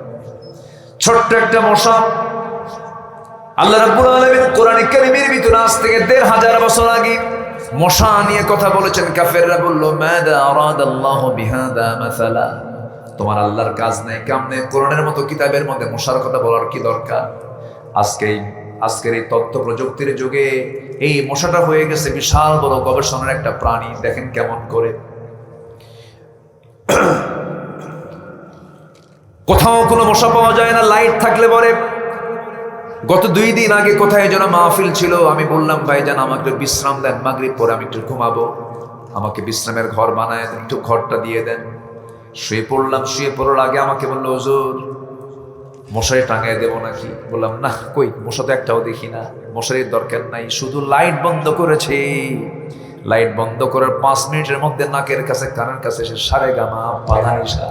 ছোট্ট একটা মশা, আল্লাহ রাব্বুল আলামিন কোরআন কারীমের ভিতরে আজ থেকে ১৫০০ বছর আগে মশা নিয়ে কথা বলেছেন। কাফেররা বলল, মাযা আরাদাল্লাহু বিহাদা মাসালা, তোমার আল্লাহর কাজ নাই, কেমনে কোরআনের মতো কিতাবের মধ্যে মশার কথা বলার কি দরকার? আজকের এই তথ্য প্রযুক্তির যুগে এই মশাটা হয়ে গেছে বিশাল বড় গবেষণার একটা প্রাণী। দেখেন কেমন করে, কোথাও কোনো মশা পাওয়া যায় না, লাইট থাকলে পরে। গত 2 দিন আগে কোথায় যেন মাহফিল ছিল, আমি বললাম, ভাইজান আমাকে বিশ্রাম দেন, মাগরিব পরে আমি একটু ঘুমাবো, আমাকে বিশ্রামের ঘর বানায় দেন, একটু ঘরটা দিয়ে দেন। শুয়ে পড়লাম, শুয়ে পড়ার আগে আমাকে বললো, হুজুর মশারি টাঙায় দেবো নাকি? বললাম, না, কই, মশা তো একটাও দেখি না, মশারির দরকার নাই, শুধু লাইট বন্ধ করেছি। লাইট বন্ধ করার 5 মিনিটের মধ্যে নাকের কাছে, কানের কাছে সে সারেগামা পাধানিসা।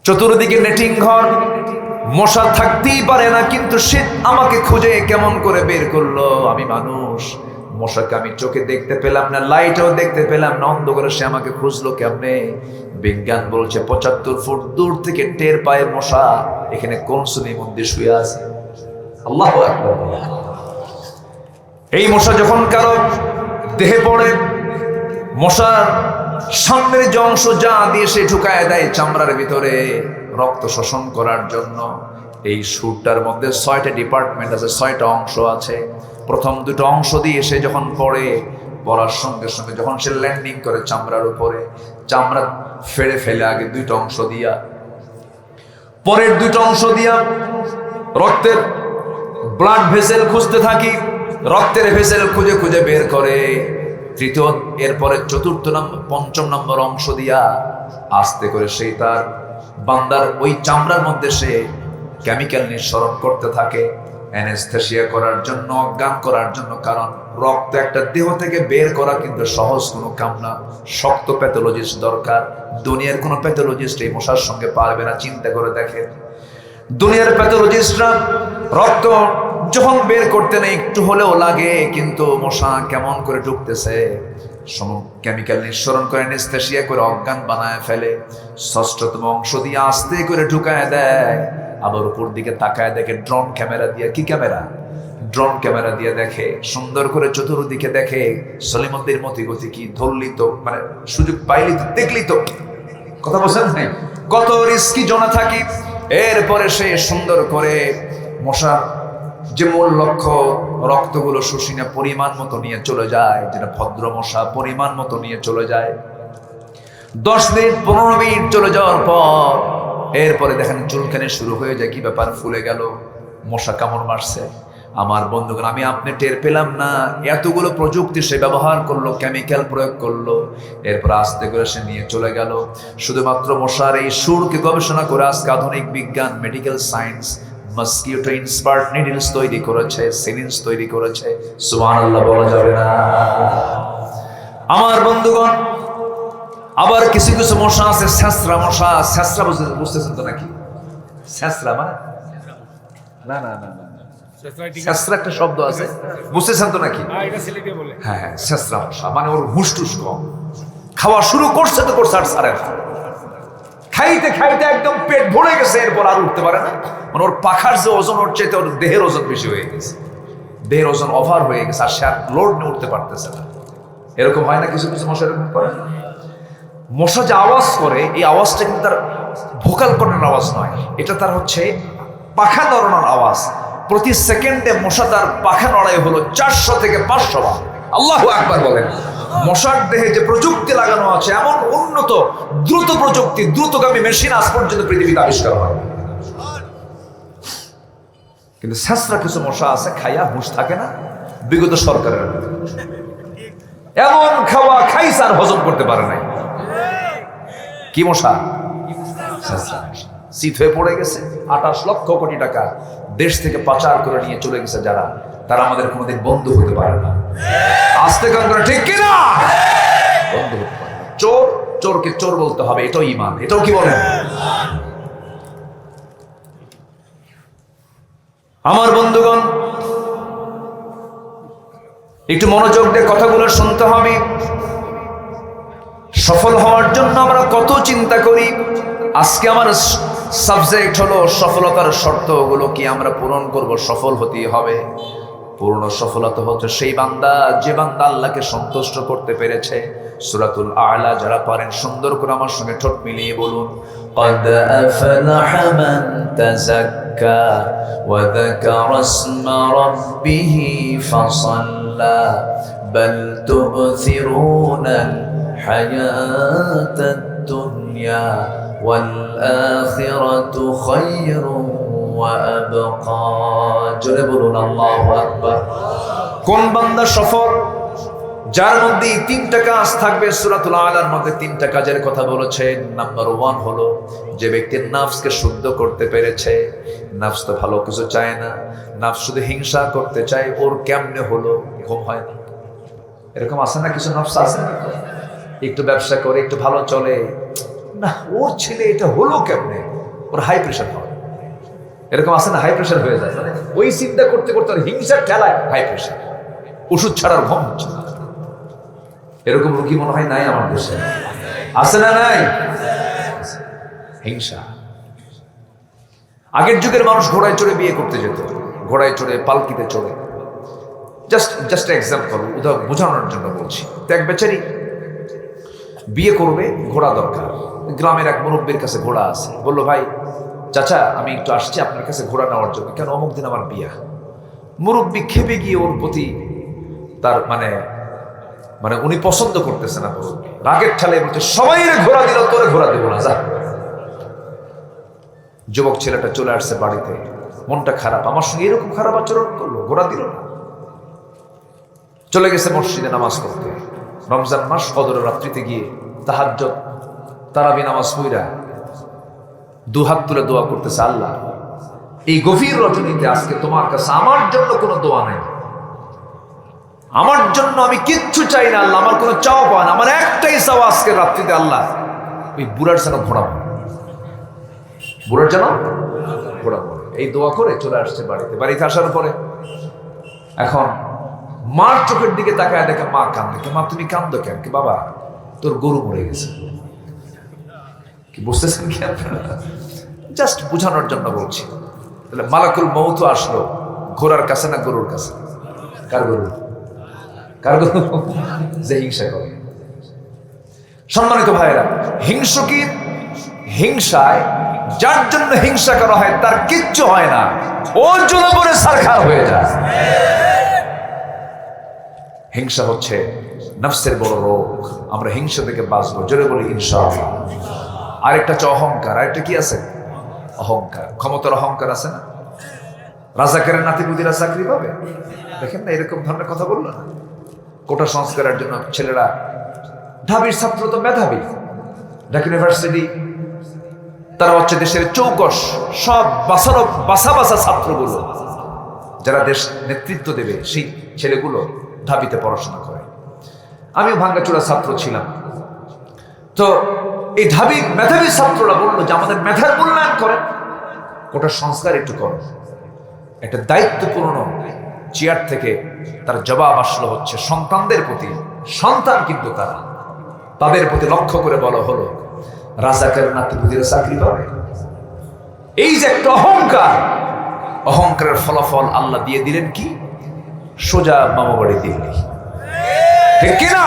চতুর্দিকে নেটিং ঘর, মশা থাকতেই পারে না, কিন্তু সে আমাকে খুঁজে কেমন করে বের করলো। আমি মানুষ, মশাকে আমি চোখে দেখতে পেলাম না, লাইটও দেখতে পেলাম না, অন্ধকারে সে আমাকে খুঁজলো কেমনে? বিজ্ঞান বলছে 75 ফুট দূর থেকে টের পায় মশা এখানে কোন শ্রেণীর মধ্যে শুয়ে আছে। আল্লাহু আকবার। এই মশা যখন কারো দেহে পড়ে, মশার সামনের যে অংশ যা দিয়ে সে ঢুকায় দেয় চামড়ার ভিতরে রক্ত শোষণ করার জন্য। এই সুরটার মধ্যে 6টা ডিপার্টমেন্ট আছে, 6টা অংশ আছে। প্রথম 2টো অংশ দিয়ে সে যখন পড়ার সঙ্গে সঙ্গে যখন সে ল্যান্ডিং করে চামড়ার উপরে, চামড়া ফেড়ে ফেলে আগে 2টা অংশ দিয়া, পরের 2টা অংশ দিয়া রক্তের ব্লাড ভেসেল খুঁজতে থাকি, রক্তের ভেসেল খুঁজে খুঁজে বের করে। তৃতীয়, এরপরে চতুর্থ নম্বর 5ম নম্বর অংশ দিয়া আস্তে করে সেই তার বান্দার ওই চামড়ার মধ্যে সে কেমিক্যাল নিঃসরণ করতে থাকে অ্যানেস্থেসিয়া করার জন্য, অজ্ঞান করার জন্য। কারণ রক্ত একটা দেহ থেকে বের করা কিন্তু সহজ কোনো কাম না, শক্ত প্যাথোলজিস্ট দরকার। দুনিয়ার কোনো প্যাথোলজিস্ট এই মশার সঙ্গে পারবে না। চিন্তা করে দেখেন, দুনিয়ার প্যাথোলজিস্টরা রক্ত যখন বের করতে নেই একটু হলেও লাগে, কিন্তু মশা কেমন করে ঢুকতেছে, কেমিক্যাল নিঃসরণ করে অ্যানেস্থেসিয়া করে অজ্ঞান বানায় ফেলে। 6ঠতম অংশ দিয়ে আস্তে করে ঢুকায় দেয়, আবার উপর দিকে তাকায় দেখে ড্রোন ক্যামেরা দিয়ে, কি ক্যামেরা, ড্রোন ক্যামেরা দিয়ে দেখে, সুন্দর করে চতুর্দিকে দেখে। সলিমদ্দির মতি গতি কি ধরলি তো, মানে সুযোগ পাইলি তো, দেখলি তো, কথা বলছেন না, কত রিস্কি জোনে থাকি। এরপরে সে সুন্দর করে মশার যে মূল লক্ষ্য, রক্তগুলো শুষিনা পরিমাণ মতো নিয়ে চলে যায়, যেটা ভদ্র মশা পরিমাণ মতো নিয়ে চলে যায়। 10 মিনিট 15 মিনিট চলে যাওয়ার পর এরপরে দেখেন চুলকানি শুরু হয়ে যায়। কি ব্যাপার, ফুলে গেল, মশা কামড় মারছে। আমার বন্ধুগণ, আমি আপনি টের পেলাম না, এতগুলো প্রযুক্তি সে ব্যবহার করলো, কেমিক্যাল প্রয়োগ করলো, এরপর আস্তে করে সে নিয়ে চলে গেল। শুধুমাত্র মশার এই সুরকে গবেষণা করে আজকে আধুনিক বিজ্ঞান, মেডিকেল সায়েন্স মস্কিটো ইন্সপার্ট নিডলস তৈরি করেছে, সিরিঞ্জ তৈরি করেছে। সুবহানাল্লাহ বলা যাবে না। আমার বন্ধুগণ, আবার কিছু কিছু মশা আছে ছেঁচড়া মশা। ছেঁচড়া বুঝতেছেন তো নাকি? ছেঁচড়া মানে না না না না, ছেঁচড়া একটা শব্দ আছে, বুঝতেছেন তো নাকি? হ্যাঁ হ্যাঁ, ছেঁচড়া মশা মানে ওর হুসটুস কম, খাওয়া শুরু করছে তো করছে আর ছাড়ে না। খাইতে খাইতে একদম পেট ভরে গেছে, এরপর আর উঠতে পারে না। মানে ওর পাখার যে ওজন, ওর চাইতে ওর দেহের ওজন বেশি হয়ে গেছে, দেহের ওজন ওভার হয়ে গেছে, আর সে আর লোড নিয়ে উঠতে পারতেছে না। এরকম হয় না কিছু কিছু মশা এরকম করে। মশা যে আওয়াজ করে, এই আওয়াজটা কিন্তু তার ভোকাল কর্ডের আওয়াজ নয়, এটা তার হচ্ছে পাখা নড়ানোর আওয়াজ। প্রতি সেকেন্ডে মশা তার পাখা নড়াই হলো 400 থেকে 500 বার। আল্লাহু আকবার বলেন। মশার দেহে যে প্রযুক্তি লাগানো আছে, এমন উন্নত দ্রুত প্রযুক্তি, দ্রুতগামী মেশিন আজ পর্যন্ত পৃথিবীতে আবিষ্কার হয়। কিন্তু ছেঁচড়া কিছু মশা আছে, খাইয়া হুঁশ থাকে না। বিগত সরকারের এমন খাওয়া খাইছে আর হজম করতে পারে নাই। কি মশা? শীত হয়ে পড়ে গেছে। 28 লক্ষ কোটি টাকা দেশ থেকে পাচার করে নিয়ে চলে গেছে যারা, তারা আমাদের কোনোদিন বন্ধু হতে পারে না। আস্তে কান করে ঠিক কিনা? বন্ধু হতে পারে না। চোর চোরকে চোর বলতে হবে, এটাও ঈমান। এটাও কি বলেন? আমার বন্ধুগণ, একটু মনোযোগ দিয়ে কথাগুলো শুনতে হবে। সফল হওয়ার জন্য আমরা কত চিন্তা করি। আজকে আমার সাবজেক্ট হলো সফলতার শর্তগুলো কি আমরা পূরণ করব, সফল হতেই হবে। পূর্ণ সফলতা হচ্ছে সেই বান্দা, যে বান্দা আল্লাহকে সন্তুষ্ট করতে পেরেছে। সূরাতুল আ'লা যারা পারেন সুন্দর করে আমার সঙ্গে ঠোঁট মিলিয়ে বলুন, قد أفلح من تزكى وذكر اسم ربه فصلى بل تؤثرون الحياة الدنيا والآخرة خير وأبقى। জোরে বলুন আল্লাহু আকবার। কোন বান্দা সফল? যার মধ্যে 3টা কাজ থাকবে। সূরাতুল আ'লার মধ্যে 3টা কাজের কথা বলেছেন। নাম্বার 1 হলো যে ব্যক্তি নফসকে শুদ্ধ করতে পেরেছে। নফস তো ভালো কিছু চায় না, নফস শুধু হিংসা করতে চায়। ওর কেমনে হলো? ঘুম হয় না। এরকম আছে না কিছু নফস আছে, একটু ব্যবসা করে একটু ভালো চলে না, ওর ছেলে এটা হলো কেমনে, ওর হাই প্রেশার হয়। এরকম আছে না, হাই প্রেশার হয়ে যায়। মানে ওই চিন্তা করতে করতে হিংসার ঠেলায় হাই প্রেশার, ওষুধ ছাড়ার ঘুম হচ্ছে না। এরকম রোগী মনে হয় নাই আমার দেশে? আছে না নাই? হিংসা। আগের যুগের মানুষ ঘোড়ায় চড়ে বিয়ে করতে যেত, ঘোড়ায় চড়ে, পালকিতে চড়ে। জাস্ট এক্সাম্পল, বোঝানোর জন্য বলছি। তো এক বেচারি বিয়ে করবে, ঘোড়া দরকার। গ্রামের এক মুরব্বীর কাছে ঘোড়া আছে, বললো ভাই চাচা আমি একটু আসছি আপনার কাছে ঘোড়া নেওয়ার জন্য, কেন অমুক দিন আমার বিয়া। মুরব্বী খেপে গিয়ে ওর প্রতি তার মানে উনি পছন্দ করতেছে না, মুরব্বী রাগের ঠালে বলছে সবাই ঘোড়া দিল, তোরে ঘোড়া দেবো না, যা। যুবক ছেলেটা চলে আসছে বাড়িতে, মনটা খারাপ, আমার সঙ্গে এরকম খারাপ আচরণ করলো, ঘোড়া দিল না। চলে গেছে মসজিদে নামাজ পড়তে। রমজান মাস, ফজরের রাত্রিতে গিয়ে তাহাজ্জুদ তারাবি নামাজ পড়া দুহাত তুলে দোয়া করতেছে, আল্লাহ এই গভীর রজনীতে আজকে তোমার কাছে আমার জন্য কোনো দোয়া নেই, আমার জন্য আমি কিচ্ছু চাই না আল্লাহ, আমার কোনো চাওয়া পাওয়া না, আমার একটাই চাওয়া আজকে রাত্রিতে আল্লাহ ওই বুড়ার যেন ঘোড়াবো, বুড়ার যেন ঘোড়াবো। এই দোয়া করে চলে আসছে বাড়িতে। বাড়িতে আসার পরে এখন মার চোখের দিকে তাকায় দেখে মা কান্দে। মা তুমি কান্দো কেন? কি বাবা তোর গরু মরে গেছে। কি বুঝতেছেন কি আপনারা? জাস্ট বোঝানোর জন্য বলছি। তাহলে মালাকুল মউত আসলো ঘোড়ার কাছে না গরুর কাছে? কার গরু? কার গরু? যে হিংসা করে। সম্মানিত ভাইয়েরা, হিংসুকির হিংসায় যার জন্য হিংসা করা হয় তার কিচ্ছু হয় না, ওর জন্য পরে সারখার হয়ে যায়। হিংসা হচ্ছে নফসের বড় রোগ, আমরা হিংসা থেকে বাঁচবো, জোরে বলি ইনশাআল্লাহ। আরেকটা হচ্ছে অহংকার। আরেকটা কি আছে? অহংকার। ক্ষমতার অহংকার আছে না? রাজাকারের নাতিপুতিরা চাকরি পাবে, দেখেন না এরকম ধরনের কথা বললো না? কোটা সংস্কারের জন্য ছেলেরা, ঢাবির ছাত্র তো মেধাবী, ঢাকা ইউনিভার্সিটি তারা হচ্ছে দেশের চৌকস, সব বাসা বাসা ছাত্রগুলো যারা দেশ নেতৃত্ব দেবে সেই ছেলেগুলো ঢাবিতে পড়াশোনা করে। আমিও ভাঙ্গাচোরা ছাত্র ছিলাম। তো এই ঢাবির মেধাবী ছাত্ররা বললো যে আমাদের মেধার মূল্যায়ন করেন, কোটা সংস্কার একটু করেন। একটা দায়িত্বপূর্ণ চেয়ার থেকে তার জবাব আসলো হচ্ছে সন্তানদের প্রতি। সন্তান কিন্তু তারা, তাদের প্রতি লক্ষ্য করে বলা হলো রাজাকার নাতিপুতিরা চাকরি পাবে। এই যে একটা অহংকার, অহংকারের ফলাফল আল্লাহ দিয়ে দিলেন কি? সোজা মামাবাড়ি দিল্লি, ঠিক কিনা?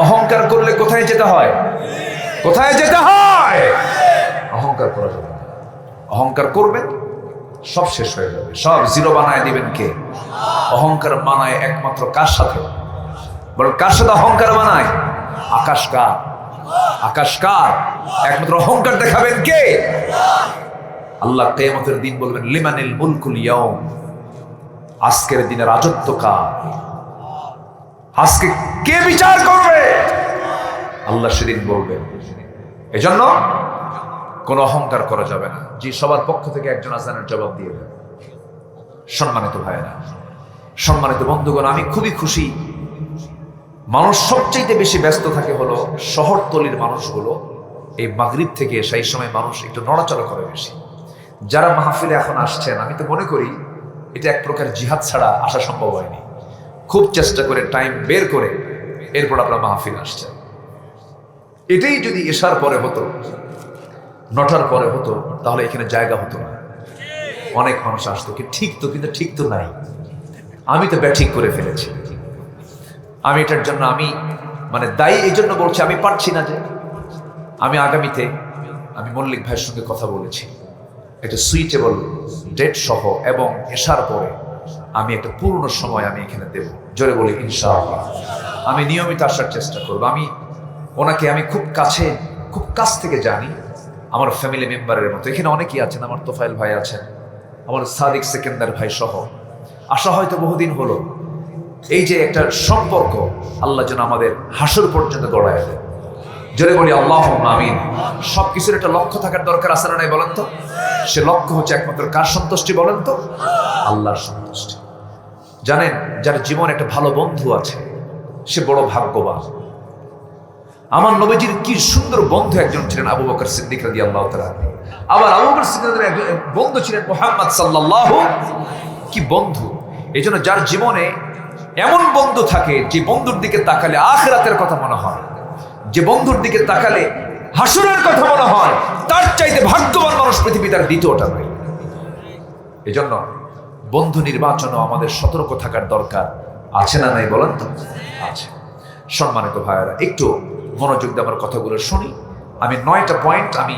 অহংকার করলে কোথায় যেতে হয়? কোথায় যেতে হয়? অহংকার করা যাবে না। অহংকার করবেন সব শেষ হয়ে যাবে, সব জিরো বানায় দিবেন কে? অহংকার বানায় একমাত্র কার সাথে? বরং কার সাথে অহংকার বানায়? আকাশ কার? আকাশ কার? একমাত্র অহংকার দেখাবেন কে? আল্লাহ কিয়ামতের দিন বলবেন লিমানিল মুলকুল ইয়াউম, আজকের দিনে রাজত্ব কার? আজকে কে বিচার করবে? আল্লাহ সেদিন বলবেন। এজন্য কোনো অহংকার করা যাবে না। জি, সবার পক্ষ থেকে একজন আজানের জবাব দিয়ে দেন। সম্মানিত ভাইয়েরা, সম্মানিত বন্ধুগণ, আমি খুবই খুশি। মানুষ সবচেয়ে বেশি ব্যস্ত থাকে হলো শহরতলির মানুষগুলো। এই মাগরিব থেকে সেই সময় মানুষ একটু নড়াচড়া করে বেশি। যারা মাহফিলে এখন আসছেন, আমি তো মনে করি এটা এক প্রকার জিহাদ ছাড়া আসা সম্ভব হয়নি। খুব চেষ্টা করে টাইম বের করে এরপর আপনারা মাহফিল আসছেন। এটাই যদি এশার পরে হতো, নটার পরে হতো, তাহলে এখানে জায়গা হতো না, অনেক মানুষ আসতো। ঠিক তো, কিন্তু ঠিক তো নাই। আমি তো ব্যাঠিক করে ফেলেছি। আমি এটার জন্য আমি দায়ী। এই জন্য বলছি আমি পারছি না। যে আমি আগামীতে আমি মল্লিক ভাইয়ের সঙ্গে কথা বলেছি, একটা সুইটেবল ডেট সহ এবং এশার পরে আমি একটা পূর্ণ সময় আমি এখানে দেব। জোরে বলি ইনশাআল্লাহ। আমি নিয়মিত আসার চেষ্টা করব। ওনাকে আমি খুব কাছ থেকে জানি, আমার ফ্যামিলি মেম্বারের মতো। এখানে অনেকেই আছেন, আমার তোফাইল ভাই আছেন, আমার সাদিক সেকেন্দার ভাই সহ। আসা হয়তো বহুদিন হলো। এই যে একটা সম্পর্ক, আল্লাহ যেন আমাদের হাসর পর্যন্ত গড়ায় দেয়। জোরে বলি আল্লাহুম্মা আমিন। সবকিছুর একটা লক্ষ্য থাকার দরকার আছে না নাই বলেন তো? সে লক্ষ্য হচ্ছে একমাত্র কার সন্তুষ্টি বলেন তো? আল্লাহর সন্তুষ্টি। জানেন, যার জীবনে একটা ভালো বন্ধু আছে সে বড় ভাগ্যবান। আমার নবীজির কি সুন্দর বন্ধু একজন ছিলেন আবু বকর সিদ্দিক রাদিয়াল্লাহু তাআলা। আবার আবু বকর সিদ্দিকের একজন বন্ধু ছিলেন মুহাম্মদ সাল্লাল্লাহু। কি বন্ধু! এই জন্য যার জীবনে এমন বন্ধু থাকে, যে বন্ধুর দিকে তাকালে আখিরাতের কথা মনে হয়, যে বন্ধুর দিকে তাকালে হাসরের কথা মনে হয়, তার চাইতে ভাগ্যবান মানুষ পৃথিবীতে আর দ্বিতীয়টা নয়। এজন্য বন্ধু নির্বাচনও আমাদের সতর্ক থাকার দরকার আছে না নাই বলেন তো? আছে। সম্মানিত ভাইয়েরা, একটু মনোযোগ দিয়ে আমার কথাগুলো শুনি। আমি 9টা পয়েন্ট আমি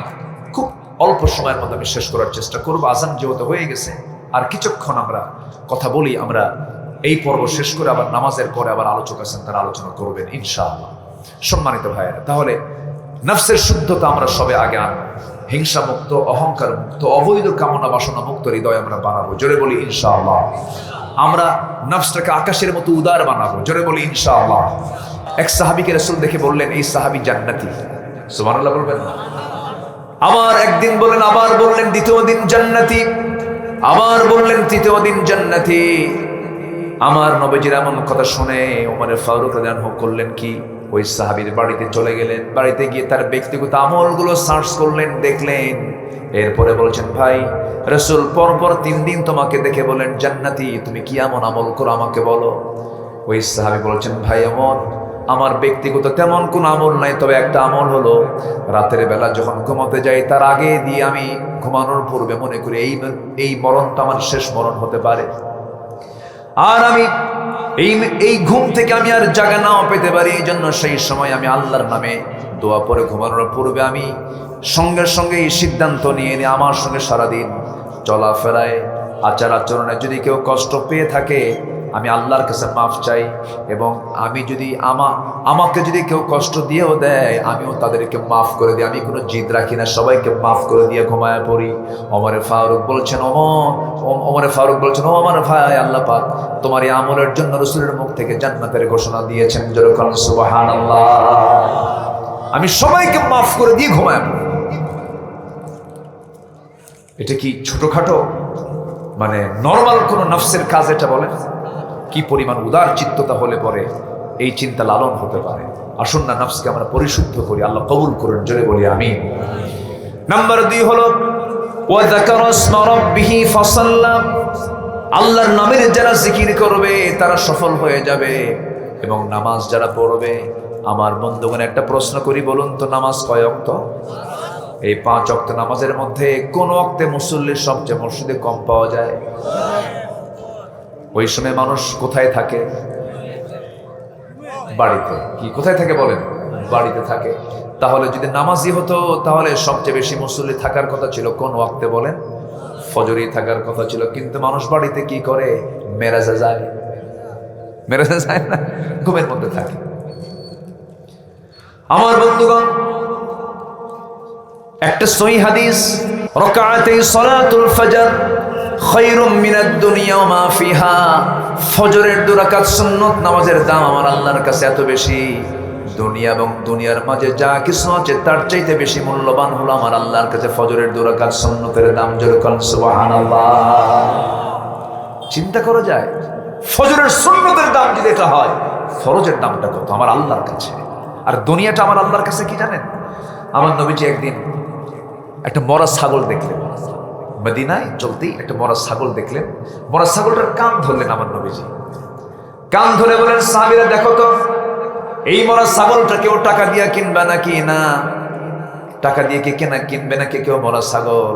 খুব অল্প সময়ের মধ্যে আমি শেষ করার চেষ্টা করবো। আজান যেহেতু হয়ে গেছে, আর কিছুক্ষণ আমরা কথা বলি। আমরা এই পর্ব শেষ করে আবার নামাজের পরে আবার আলোচক আছেন, তারা আলোচনা করবেন ইনশাআল্লাহ। সম্মানিত ভাইয়েরা, তাহলে নফসের শুদ্ধতা আমরা সবে আগে আনবো, হিংসা মুক্ত, অহংকার মুক্ত, অবৈধ কামনা বাসনা মুক্ত হৃদয় আমরা বানাবো। জোরে বলি ইনশাআল্লাহ। আমরা নফসটাকে আকাশের মতো উদার বানাবো। জোরে বলি ইনশাআল্লাহ। এক সাহাবীকে রাসূল দেখে বললেন, এই সাহাবী জান্নাতি। সুবহানাল্লাহ বলবেন না? আবার একদিন বললেন, আবার বললেন, দ্বিতীয় দিন জান্নাতি, আবার বললেন তৃতীয় দিন জান্নাতি। আমার নবীজির এমন কথা শুনে ওমর ফারুক রাদিয়াল্লাহু আনহু করলেন কি, ওই সাহাবীর বাড়িতে চলে গেলেন। বাড়িতে গিয়ে তার ব্যক্তিগত আমলগুলো সার্চ করলেন, দেখলেন। এরপরে বলছেন, ভাই রাসূল পরপর 3 দিন তোমাকে দেখে বলেন জান্নাতি, তুমি কি এমন আমল করো আমাকে বলো। ওই সাহাবী বলছেন, ভাই আমার ব্যক্তিগত তেমন কোন আমল নাই, তবে একটা আমল হলো রাতের বেলা যখন ঘুমাতে যাই তার আগে দিয়ে আমি ঘুমানোর পূর্বে মনে করি এই মরণটা আমার শেষ মরণ হতে পারে, আর আমি এই ঘুম থেকে আমি আর জাগা নাও পেতে পারি। এই জন্য সেই সময় আমি আল্লাহর নামে দোয়া পরে ঘুমানোর পূর্বে আমি সঙ্গে সঙ্গে এই সিদ্ধান্ত নিয়ে নিয়ে আমার সঙ্গে সারাদিন চলাফেরায় আচার আচরণে যদি কেউ কষ্ট পেয়ে থাকে আমি আল্লাহর কাছে মাফ চাই, এবং আমি যদি আমাকে যদি কেউ কষ্ট দিয়েও দেয় আমিও তাদেরকে মাফ করে দিই। আমি কোনো জিদ রাখি না, সবাইকে মাফ করে দিয়ে ঘুমায় পড়ি। ওমর ফারুক বলছেন, ও আমার ভাই, আল্লাহ পাক তোমার এই আমলের জন্য রাসূলের মুখ থেকে জান্নাতের ঘোষণা দিয়েছেন। যেরকম সুবহানাল্লাহ। আমি সবাইকে মাফ করে দিয়ে ঘুমায় পড়ি। এটা কি ছোটখাটো মানে নরমাল কোনো নফসের কাজ? এটা বলেন কি পরিমাণ উদার চিত্ততা হলে পরে এই চিন্তা লালন হতে পারে। আসুন না নফসকে আমরা পরিশুদ্ধ করি, আল্লাহ কবুল করুন। জোরে বলি আমিন। নাম্বার 2 হলো ওয়া যাকারা ইসমা রাব্বিহি ফাসাল্লা। আল্লাহর নামের যারা জিকির করবে তারা সফল হয়ে যাবে, এবং নামাজ যারা পড়বে। আমার বন্ধুগণ একটা প্রশ্ন করি, বলুন তো নামাজ কয় ওয়াক্ত? এই 5 ওয়াক্ত নামাজের মধ্যে কোন ওয়াক্তে মুসল্লির সবচেয়ে মসজিদে কম পাওয়া যায়? ওই সময় মানুষ কোথায় থাকে? বাড়িতে। কি কোথায় থাকে বলেন? বাড়িতে থাকে। তাহলে যদি নামাজি হতো তাহলে সবচেয়ে বেশি মুসল্লি থাকার কথা ছিল কোন ওয়াক্তে বলেন? ফজরেই থাকার কথা ছিল। কিন্তু মানুষ বাড়িতে কি করে? মেরাজে যায় না, ঘুমের মধ্যে থাকে। আমার বন্ধুগণ, একটা সহিহ হাদিস, রাকাআতাই সালাতুল ফজর খায়রুম মিনাদ দুনিয়া ওয়া মা ফিহা। ফজরের 2 রাকাত সুন্নাত নামাজের দাম আমার আল্লাহর কাছে এত বেশি, দুনিয়া এবং দুনিয়ার মাঝে যা কিছু আছে তার চাইতে বেশি মূল্যবান হলো আমার আল্লাহর কাছে ফজরের 2 রাকাত সুন্নাতের দাম। যেরকম সুবহানাল্লাহ। চিন্তা করা যায়, ফজরের সুন্নাতের দাম যদি এটা হয়, ফরজের দামটা কত আমার আল্লাহর কাছে। আর দুনিয়াটা আমার আল্লাহর কাছে কি জানেন? আমার নবীজি একদিন একটা মরা ছাগল দেখলেন, মদিনায় চলতেই একটা মরা ছাগল দেখলেন। মরা ছাগলটার কান ধরলেন আমার নবীজি। কান ধরে বলেন, সাহাবীরা দেখো তো এই মরা ছাগলটা কেউ টাকা দিয়ে কিনবে নাকি? না, টাকা দিয়ে কে কিনবে নাকি কেউ মরা ছাগল?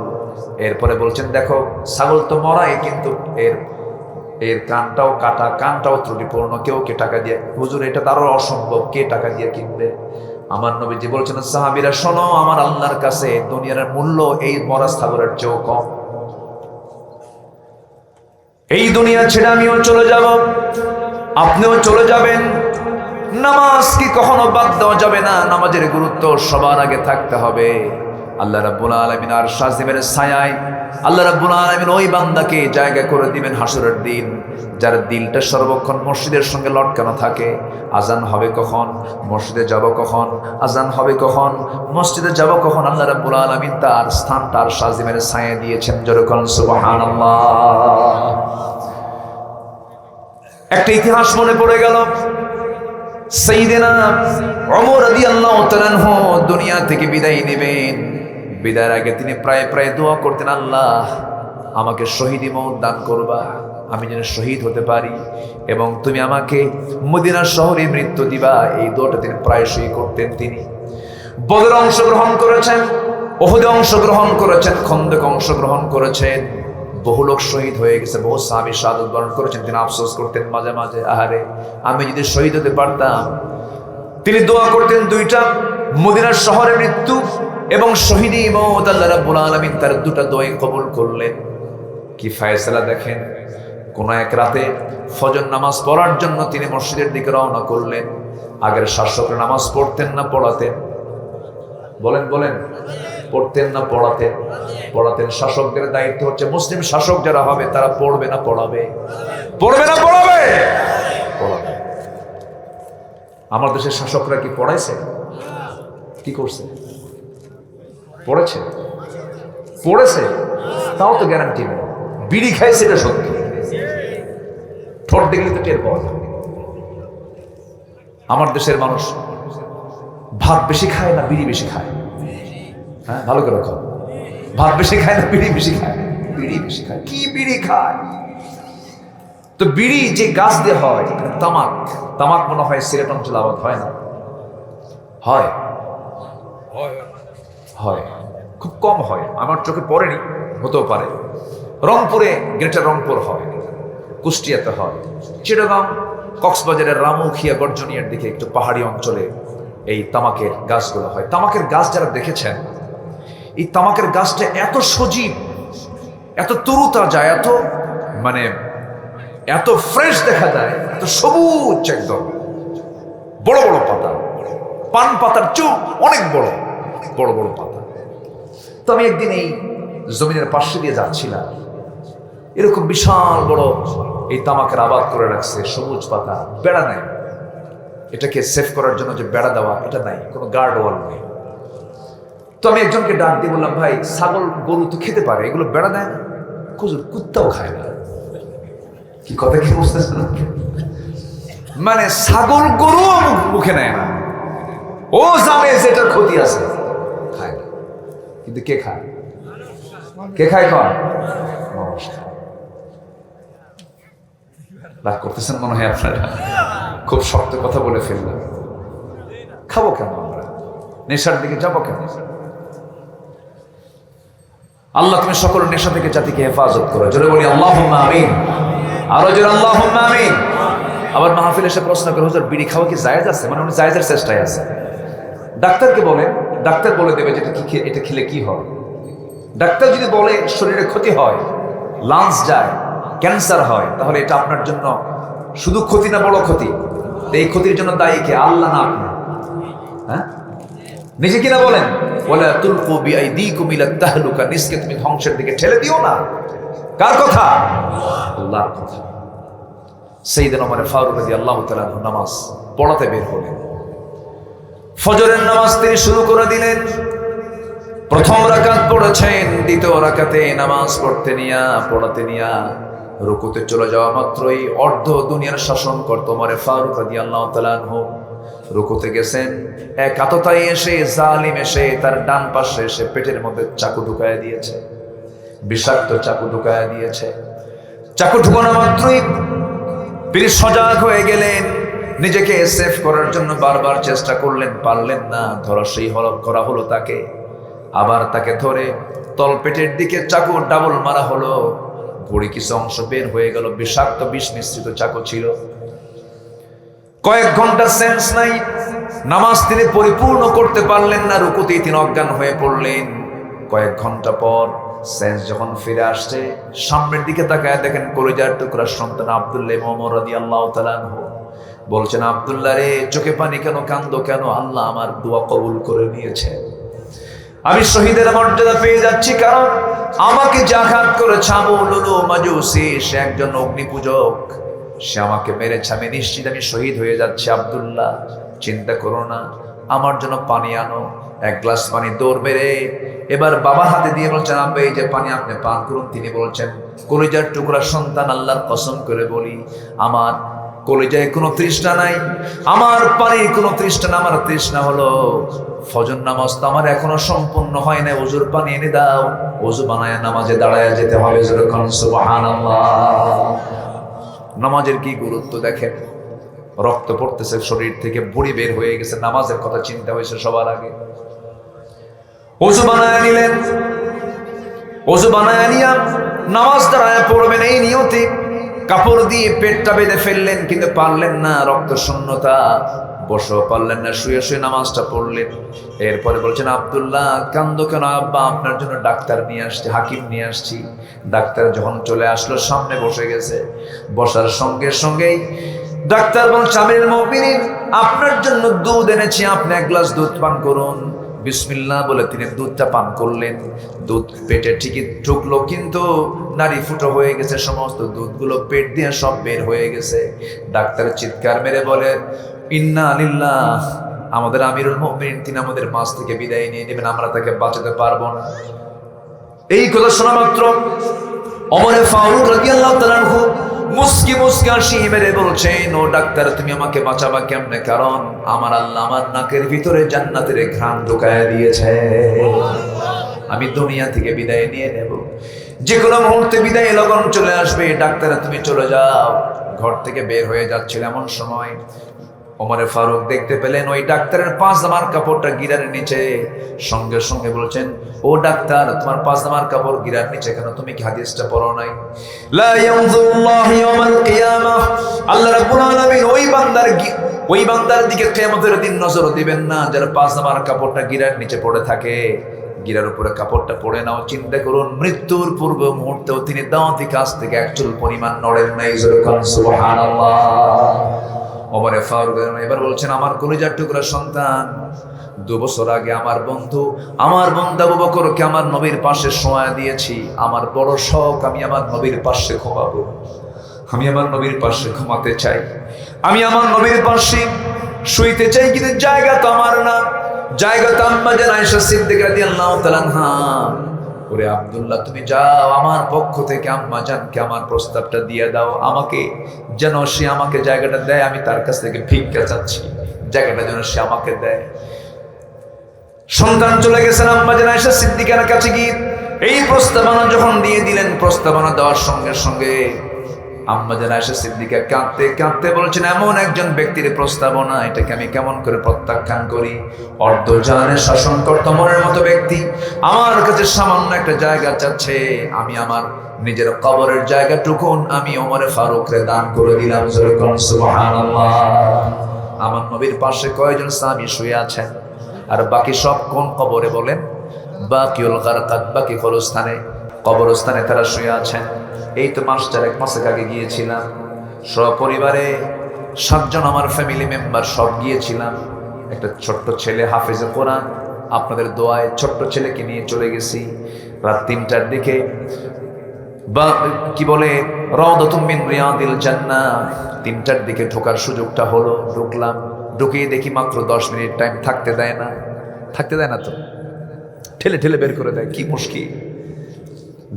এরপরে বলছেন, দেখো ছাগল তো মরাই, কিন্তু এর কানটাও কাটা, কানটাও ত্রুটিপূর্ণ, কেউ কে টাকা দিয়ে? হুজুর এটা তো আরো অসম্ভব, কে টাকা দিয়ে কিনবে? আমার নবীজি বলছেন, সাহাবীরা শোনো, আমার আল্লাহর কাছে দুনিয়ার মূল্য এই মরা ছাগলের চেয়েও কম। এই দুনিয়া ছেড়ে আমিও চলে যাব, আপনিও চলে যাবেন। নামাজ কি কখনো বাদ দেওয়া যাবে না। নামাজের গুরুত্ব সবার আগে থাকতে হবে। আল্লাহ রাব্বুল আলামিন আর শাসিমের ছায়ায় আল্লাহ রাব্বুল আলামিন ওই বান্দাকে জায়গা করে দিবেন হাসরের দিন, যার দিলটা সর্বক্ষণ মসজিদের সঙ্গে লটকানো থাকে। আজান হবে কখন, মসজিদে যাব কখন, আজান হবে কখন, মসজিদে যাব কখন, আল্লাহ রাব্বুল আলামিন তার স্থানটা আর শাসিমের ছায়া দিয়েছেন। যেরকম সুবহানাল্লাহ। একটা ইতিহাস মনে পড়ে গেল। সাইয়েদনা ওমর রাদিয়াল্লাহু তাআলা আনহু দুনিয়া থেকে বিদায় নেবেন। বিদায়ের আগে তিনি প্রায় দোয়া করতেন, আল্লাহ আমাকে শহীদি মওত দান করবা, আমি যেন শহীদ হতে পারি, এবং তুমি আমাকে মদিনা শহরে মৃত্যু দিবা। এই দোয়াটা তিনি প্রায়শই করতেন। তিনি বদরে অংশগ্রহণ করেছেন, উহুদে অংশগ্রহণ করেছেন, খন্দকে অংশগ্রহণ করেছেন। বহু লোক শহীদ হয়ে গেছে, বহু সাহাবী শাহাদাত বরণ করেছেন। তিনি আফসোস করতেন মাঝে মাঝে, আহারে আমি যদি শহীদ হতে পারতাম তিনি দোয়া করতেন দুইটা, মদিনার শহরে মৃত্যু এবং শহীদি মওত। আল্লাহ রাব্বুল আলামিন তার দুটো দোয়াই কবুল করলেন। কি ফায়সালা দেখেন, কোন এক রাতে ফজর নামাজ পড়ার জন্য তিনি মসজিদের দিকে রওনা করলেন। আগের শাসকরা নামাজ পড়তেন না পড়াতেন? বলেন বলেন, পড়তেন না পড়াতেন? পড়াতেন। শাসকদের দায়িত্ব হচ্ছে, মুসলিম শাসক যারা হবে তারা পড়বে না পড়াবে? পড়বে না পড়াবে? পড়াবে। আমার দেশের শাসকরা কি পড়াইছে? কি করছে? পড়েছে? পড়েছে? তাও তো গ্যারান্টি নেই। বিড়ি খাইছে এটা সত্যি, ঠোঁট দেখলে তো টের পাওয়া যাবে। আমার দেশের মানুষ ভাত বেশি খায় না বিড়ি বেশি খায়? হ্যাঁ, ভালো করে খাও। ভাত বেশি খায় না বিড়ি বেশি খায়? বিড়ি বেশি খায়। কি বিড়ি খায়? তো বিড়ি যে গাছ দিয়ে হয়, তামাক। তামাক মনে হয় সিলেট অঞ্চলে আবাদ হয় না? হয়? হয়, খুব কম হয়। আমার চোখে পড়েনি, হতেও পারে। রংপুরে, গ্রেটার রংপুর হয়, কুষ্টিয়াতে হয়, চিটাগাং, কক্সবাজারের রামুখিয়া গর্জনিয়ার দিকে একটু পাহাড়ি অঞ্চলে এই তামাকের গাছগুলো হয়। তামাকের গাছ যারা দেখেছেন, এই তামাকের গাছটা এত সজীব, এত তরুতাজা, এত মানে এত ফ্রেশ দেখা যায়, এত সবুজ, একদম বড় বড় পাতা, পান পাতার চেয়েও অনেক বড় বড় বড় পাতা। তো আমি একদিন এই জমিনের পাশে দিয়ে যাচ্ছিলাম, এরকম বিশাল বড় এই তামাকের আবাদ করে রাখছে, সবুজ পাতা, বেড়া নাই। এটাকে সেভ করার জন্য যে বেড়া দেওয়া, এটা নাই, কোনো গার্ড ওয়াল নেই। তো আমি একজনকে ডাক দিয়ে বললাম, ভাই, ছাগল গরু তো খেতে পারে, এগুলো বেড়া দেয় না? খুঁজুর, কুত্তাও খায় না। কি কথা কি বুঝতেছেন? মানে ছাগল গরু মুখে নেয় না, ও জানে যেটার ক্ষতি আছে, খায় না। কিন্তু কে খায়? কে খায়? কন রাগ করতেছেন মনে হয় আপনারা, খুব শক্ত কথা বলে ফেললাম। খাবো কেন আমরা? নেশার দিকে যাবো কেন? আল্লাহ তুমি সকল নেশা থেকে জাতিকে হেফাজত করো। জোরে বলি আল্লাহুম্মা আমিন। আরো জোরে আল্লাহুম্মা আমিন। আবার মাহফিল এসে প্রশ্ন করে, হুজুর বিড়ি খাওয়া কি জায়েজ আছে? মানে উনি জায়েজের চেষ্টায় আছে। ডাক্তারকে বলেন, ডাক্তার বলে দেবে যেটা কি, এটা খেলে কি হয়। ডাক্তার যদি বলে শরীরে ক্ষতি হয়, লাংস যায়, ক্যান্সার হয়, তাহলে এটা আপনার জন্য শুধু ক্ষতি না বড় ক্ষতি। এই ক্ষতির জন্য দায়ী কে? আল্লাহ না আপনি? হ্যাঁ, নিজে কিনা বলেন, ওয়ালা তুলকু বিআইদিকুম ইলা তাহলুকা, নিজকে তুমি ধ্বংসের দিকে ঠেলে দিও না। কার কথা? আল্লাহর কথা। সাইয়েদনা ওমর ফারুক রাদিয়াল্লাহু তাআলা নামাজ পড়াতে বের হলেন। ফজরের নামাজ তিনি শুরু করে দিলেন। প্রথম রাকাত পড়েছেন, দ্বিতীয় রাকাতে নামাজ পড়াতে নিয়া রুকুতে চলে যাওয়া মাত্রই অর্ধ দুনিয়ার শাসন করত ওমর ফারুক রাদিয়াল্লাহু তাআলা আনহু রুকুতে গেছেন। এক আততায়ী এসে, জালিম এসে তার ডান পাশে এসে পেটের মধ্যে চাকু ঢুকায় দিয়েছে, বিষাক্ত চাকু ঢুকায় দিয়েছে। চাকু ঢুকানো মাত্রই তিনি সজাগ হয়ে গেলেন, নিজেকে সেভ করার জন্য বারবার চেষ্টা করলেন, পারলেন না। ধরাশায়ী করা হলো তাকে। আবার তাকে ধরে তলপেটের দিকে চাকু ডাবল মারা হলো। ভুঁড়ি কিছু অংশ বের হয়ে গেল, বিষাক্ত বিষ মিশ্রিত চাকু ছিল। কয়েক ঘন্টা সেন্স নাই, নামাজ তিনি পরিপূর্ণ করতে পারলেন না। রুকুতেই তিনি অজ্ঞান হয়ে পড়লেন। কয়েক ঘন্টা পর সেন্স যখন ফিরে আসছে, সামনের দিকে তাকায় দেখেন কলিজার টুকরা সন্তান আব্দুল্লাহ ইবনে ওমর রাদিয়াল্লাহু তাআলা আনহু বলছেন, আব্দুল্লাহ রে, চোখে পানি কেন, কান্দো কেন? আল্লাহ আমার দোয়া কবুল করে নিয়েছে, আমি শহীদের মর্যাদা পেয়ে যাচ্ছি। কারণ আমাকে যে আঘাত করেছে আবু লুলু মাজুসি, সে একজন অগ্নিপূজক, সে আমাকে মেরেছে, আমি নিশ্চিত আমি শহীদ হয়ে যাচ্ছি। আব্দুল্লাহ, চিন্তা করো না, আমার জন্য পানি আনো। এক গ্লাস পানি দৌড় মেরে এবার বাবার হাতে দিয়ে বলছেন, আব্বা এই যে পানি, আপনি পান করুন। তিনি বলছেন, কলিজার টুকরা সন্তান, আল্লাহর কসম করে বলি, আমার কলিজায় কোনো তৃষ্ণা নাই, আমার পানির কোনো তৃষ্ণা না। আমার তৃষ্ণা হলো ফজর নামাজ তো আমার এখনো সম্পূর্ণ হয় না, ওজুর পানি এনে দাও, ওজু বানায় নামাজে দাঁড়ায় যেতে হবে। সুবহানাল্লাহ। নামাজের কি গুরুত্ব দেখেন। রক্ত পড়তেছে শরীর থেকে, ভুঁড়ি বের হয়ে গেছে, নামাজের কথা চিন্তা হয়েছে সবার আগে। ওযু বানায় নিলেন, ওযু বানায় নিয়া নামাজ দাঁড়ায় পড়বেন এই নিয়তে কাপড় দিয়ে পেটটা বেঁধে ফেললেন, কিন্তু পারলেন না। রক্ত শূন্যতা, বসেও পারলেন না, শুয়ে শুয়ে নামাজটা পড়লেন। এরপরে বলছেন, আব্দুল্লাহ কান্দো কেন আব্বা? আপনার জন্য ডাক্তার নিয়ে আসছি, হাকিম নিয়ে আসছি। ডাক্তার যখন চলে আসলো, সামনে বসে গেছে। বসার সঙ্গে সঙ্গেই ডাক্তার বলছে, আমিরুল মুমিনিন আপনার জন্য দুধ এনেছি, আপনি এক গ্লাস দুধ পান করুন। বিসমিল্লাহ বলে তিনি দুধটা পান করলেন। দুধ পেটে ঠিকই ঢুকলো, কিন্তু নাড়ি ফুটো হয়ে গেছে, সমস্ত দুধগুলো পেট দিয়ে সব বের হয়ে গেছে। ডাক্তার চিৎকার মেরে বলে, ইন্না লিল্লাহ, আমাদের আমিরুল মুমিনিন তিনি আমাদের মাঝ থেকে বিদায় নিয়ে নেবেন, আমরা তাকে বাঁচাতে পারবো না। এই কথা শোনা মাত্র ওমর ফারুক রাদিয়াল্লাহু তাআলা আনহু মুস্কি মুস্কি হাসি মেরে বলছেন, ও ডাক্তার তুমি আমাকে বাঁচাবা কেমনে? কারণ আমার আল্লাহ আমার নাকের ভিতরে জান্নাতের ঘ্রাণ ঢুকায়া দিয়েছে, আমি দুনিয়া থেকে বিদায় নিয়ে নেব, যে কোনো মুহূর্তে বিদায় লগন চলে আসবে। ডাক্তার তুমি চলে যাও। ঘর থেকে বের হয়ে যাচ্ছিল, এমন সময় ওমর ফারুক দেখতে পেলেন ওই ডাক্তারের পাজামার কাপড়টা গিরার নিচে। সঙ্গে সঙ্গে বলছেন, ও ডাক্তার তোমার পাজামার কাপড় গিরার নিচে কেন? তুমি কি হাদিসটা পড়ো নাই? লা ইয়ানজুরুল্লাহু ইয়াওমাল কিয়ামাহ, আল্লাহ রাব্বুল আলামিন ওই বান্দার দিকে কিয়ামতের দিন নজর দিবেন না যার পাজামার কাপড়টা গিরার নিচে পড়ে থাকে। গিরার উপরে কাপড়টা পড়ে নাও। চিন্তা করুন, মৃত্যুর পূর্ব মুহূর্তেও তিনি দাওয়াতি কাজ থেকে এক চুল পরিমাণ নড়েন নাই। সুবহানাল্লাহ। ওমর ফারুক এবার বলছেন, আমার কলিজার টুকরা সন্তান, 2 বছর আগে আমার বন্ধু আবু বকরকে আমার নবীর পাশে শোয়া দিয়েছি। আমার বড় শখ, আমি আমার নবীর পাশে ঘুমাবো, আমি আমার নবীর পাশে ঘুমাতে চাই, আমি আমার নবীর পাশে শুইতে চাই, কিন্তু জায়গা তো আমার না, জায়গা তো আম্মা জান আয়েশা সিদ্দিকা রাদিয়াল্লাহু তাআলা আনহা। ওরে আব্দুল্লাহ তুমি যাও, আমার পক্ষ থেকে আম্মা জানকে আমার প্রস্তাবটা দিয়ে দাও, আমাকে যেন সে আমাকে জায়গাটা দেয়, আমি তার কাছ থেকে ভিক্ষা চাচ্ছি, জায়গাটা যেন সে আমাকে দেয়। সন্তান চলে গেছেন আম্মা জান আয়েশা সিদ্দিকার কাছে গিয়ে এই প্রস্তাবনা যখন দিয়ে দিলেন, প্রস্তাবনা দেওয়ার সঙ্গে সঙ্গে আম্মা জান আয়েশা সিদ্দিকা কাঁদতে কাঁদতে বলছেন, এমন একজন ব্যক্তির প্রস্তাবনা, এটাকে আমি কেমন করে প্রত্যাখ্যান করি? অর্ধজাহানের শাসনকর্তা ওমরের মতো ব্যক্তি আমার কাছে সামান্য একটা জায়গা চাচ্ছে, আমি আমার নিজের কবরের জায়গাটুকুন আমি ওমর ফারুককে দান করে দিলাম। সুবহানাল্লাহ। আমার নবীর পাশে কয়জন সাহাবী শুয়ে আছেন? আর বাকি সব কোন কবরে বলেন? বাকিউল গারকাত, বাকি কবরস্থানে তারা শুয়ে আছেন। এই তো মাস 4 মাস আগে গিয়েছিলাম, সপরিবারে 7 জন আমার ফ্যামিলি মেম্বার সব গিয়েছিলাম। একটা ছোট্ট ছেলে হাফেজে কোরআন, আপনাদের দোয়ায় ছোট্ট ছেলেকে নিয়ে চলে গেছি। রাত 3টার দিকে বা কি বলে রাউদাতুম মিন রিয়াদিল জান্নাহ, 3টার দিকে ঢোকার সুযোগটা হলো। ঢুকলাম, ঢুকিয়ে দেখি মাত্র 10 মিনিট টাইম থাকতে দেয় না তো, ঠেলে ঠেলে বের করে দেয়। কি মুশকিল।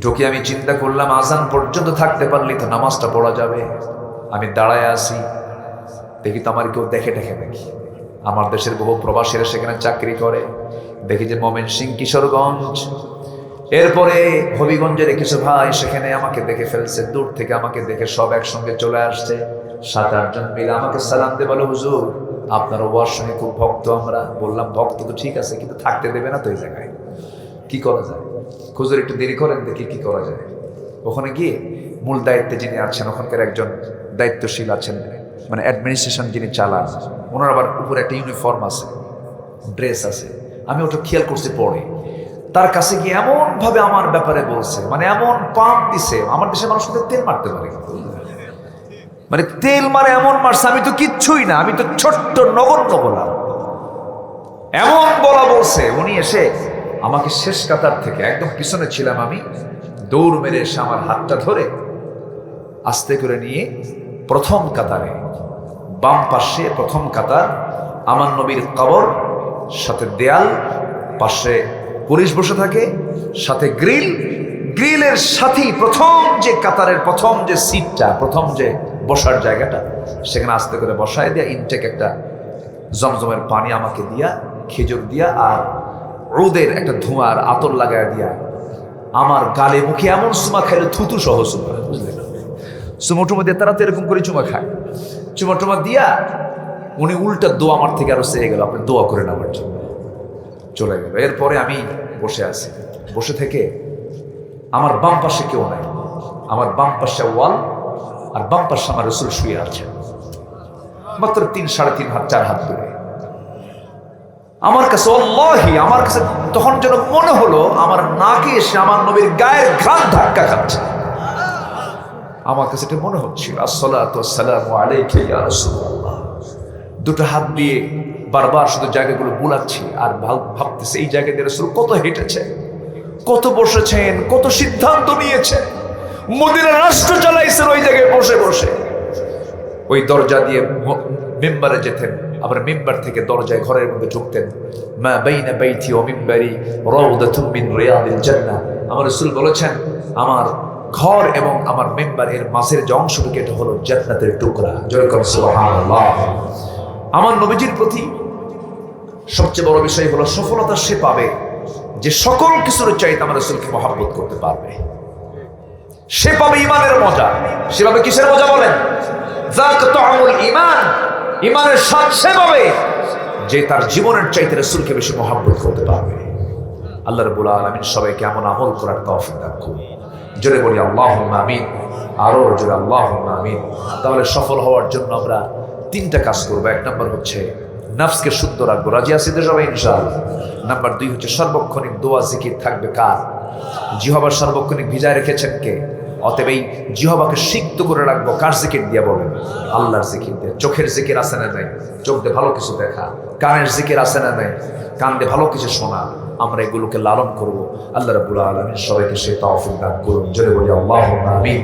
ঢুকে আমি চিন্তা করলাম, আজান পর্যন্ত থাকতে পারলি তো নামাজটা পড়া যাবে। আমি দাঁড়ায় আসি, দেখি তো আমার কেউ দেখে নাকি। আমার দেশের বহু প্রবাসীরা সেখানে চাকরি করে। দেখি যে ময়মনসিংহ, কিশোরগঞ্জ, এরপরে হবিগঞ্জের কিছু ভাই সেখানে আমাকে দেখে ফেলছে। দূর থেকে আমাকে দেখে সব একসঙ্গে চলে আসছে, 7-8 জন মিলে আমাকে সালাম দিয়ে বলো, হুজুর আপনার ওয়াজ শুনে খুব ভক্ত আমরা। বললাম, ভক্ত তো ঠিক আছে, কিন্তু থাকতে দেবে না তো এই জায়গায়, কি করা যায়? হুজুর একটু দেরি করেন, দেখি কি করা যায়। ওখানে গিয়ে মূল দায়িত্বে যিনি আছেন, ওখানকার একজন দায়িত্বশীল আছেন, মানে অ্যাডমিনিস্ট্রেশন যিনি চালান, ওনার আবার উপরে একটা ইউনিফর্ম আছে, ড্রেস আছে। আমি ওটা খেয়াল করছি পরে। তার কাছে গিয়ে এমন ভাবে আমার ব্যাপারে বলছে, মানে এমন পাম্প দিছে, আমার দেশের মানুষ তেল মারতে পারে, মানে তেল মারে এমন মারছে, আমি তো কিচ্ছুই না, আমি তো ছোট্ট নগণ্য বলা, এমন বলা বলছে। উনি এসে আমাকে শেষ কাতার থেকে, একদম পিছনে ছিলাম আমি, দৌড় মেরে এসে আমার হাতটা ধরে আস্তে করে নিয়ে প্রথম কাতারে, বাম পাশে প্রথম কাতার, আমার নবীর কবর, সাথে দেয়াল, পাশে পুলিশ বসে থাকে, সাথে গ্রিলের সাথেই প্রথম যে কাতারের প্রথম যে সিটটা, প্রথম যে বসার জায়গাটা, সেখানে আস্তে করে বসায় দিয়া ইনটেক একটা জমজমের পানি আমাকে দিয়া, খেজুর দিয়া, আর রোদের একটা ধোঁয়ার আতর লাগায় দিয়া আমার গালে মুখে এমন চুমা খাইল, থুতু সহ চুমা, বুঝলেন? চুমোটুমো দিয়ে তারা তো এরকম করে চুমা খায়। চুমাটুমা দিয়া উনি উল্টা দোয়া আমার থেকে আরো চেয়ে গেল, আপনি দোয়া করেন আমার জন্য, চলে গেল। এরপরে আমি বসে আছি, বসে থেকে আমার বাম পাশে কেউ নাই, আমার বাম পাশে ওয়াল, আর বাম পাশে আমার রাসূল শুয়ে আছে। মাত্র 3-3.5 হাত 4 হাত দূরে। আমার কাছে আল্লাহি আমার কাছে তখন যেন মনে হলো আমার নাকে এসে আমার নবীর গায়ের ঘাম ধাক্কা খাচ্ছে। আমার কাছে এটা মনে হচ্ছিল আসসালাতু ওয়াসসালামু আলাইকা ইয়া রাসূলুল্লাহ। দুটো হাত দিয়ে বারবার শুধু জায়গাগুলো বুলাচ্ছি আর ভাবতেছি এই জায়গা দিয়ে রাসূল কত হেঁটেছেন, কত বসেছেন, কত সিদ্ধান্ত নিয়েছেন, মদিনার রাষ্ট্র চালাইছেন ওই জায়গায় বসে বসে। ওই দরজা দিয়ে মিম্বারে যেতেন, আবার মিম্বার থেকে দরজায় ঘরের মধ্যে ঢুকতেন। মা বাইনা বাইতি ওয়া মিম্বারি রাউদাতুম মিন রিয়াদিল জান্নাহ। আমার রাসূল বলেছেন আমার ঘর এবং আমার মিম্বার এর মাঝের যে অংশটুকু এটা হলো জান্নাতের টুকরা। জয় করুন সুবহানাল্লাহ। আমার নবীজির প্রতি সবচেয়ে বড় বিষয় হলো সফলতা সে পাবে যে সকল কিছুর চাইতে আমার রাসূলকে মহব্বত করতে পারবে। সে পাবে ইমানের মজা। সে পাবে কিসের মজা বলেন? যাক তাআমুল ঈমান। ইমানের স্বাদ সে পাবে যে তার জীবনের চাইতে রাসূলকে বেশি মহব্বত করতে পারবে। আল্লাহ রাব্বুল আলামিন সবাইকে এমন আমল করার তৌফিক দান করুন। জোরে বলি আল্লাহুম্মা আমিন, আরো জোরে আল্লাহুম্মা আমিন। তাহলে সফল হওয়ার জন্য আমরা 3টা কাজ করবো। 1 নম্বর হচ্ছে নফসকে শুদ্ধ রাখবো। রাজি আছি তো সবাই ইনশাআল্লাহ? নাম্বার 2 হচ্ছে সার্বক্ষণিক দোয়া জিকির থাকবে কার? জিহ্বার সার্বক্ষণিক ভিজায় রেখেছেন কে? অতএব এই জিহ্বাকে সিক্ত করে রাখবো কার জিকির দিয়ে বলেন? আল্লাহর জিকির দিয়ে। চোখের জিকির আছে না নাই? চোখ দিয়ে ভালো কিছু দেখা। কানের জিকির আছে না নাই? কান দিয়ে ভালো কিছু শোনা। আমরা এগুলোকে লালন করব। আল্লাহ রাব্বুল আলামিন সবাইকে সে তৌফিক দান করুন। জোরে বলি আল্লাহুম্মা আমিন।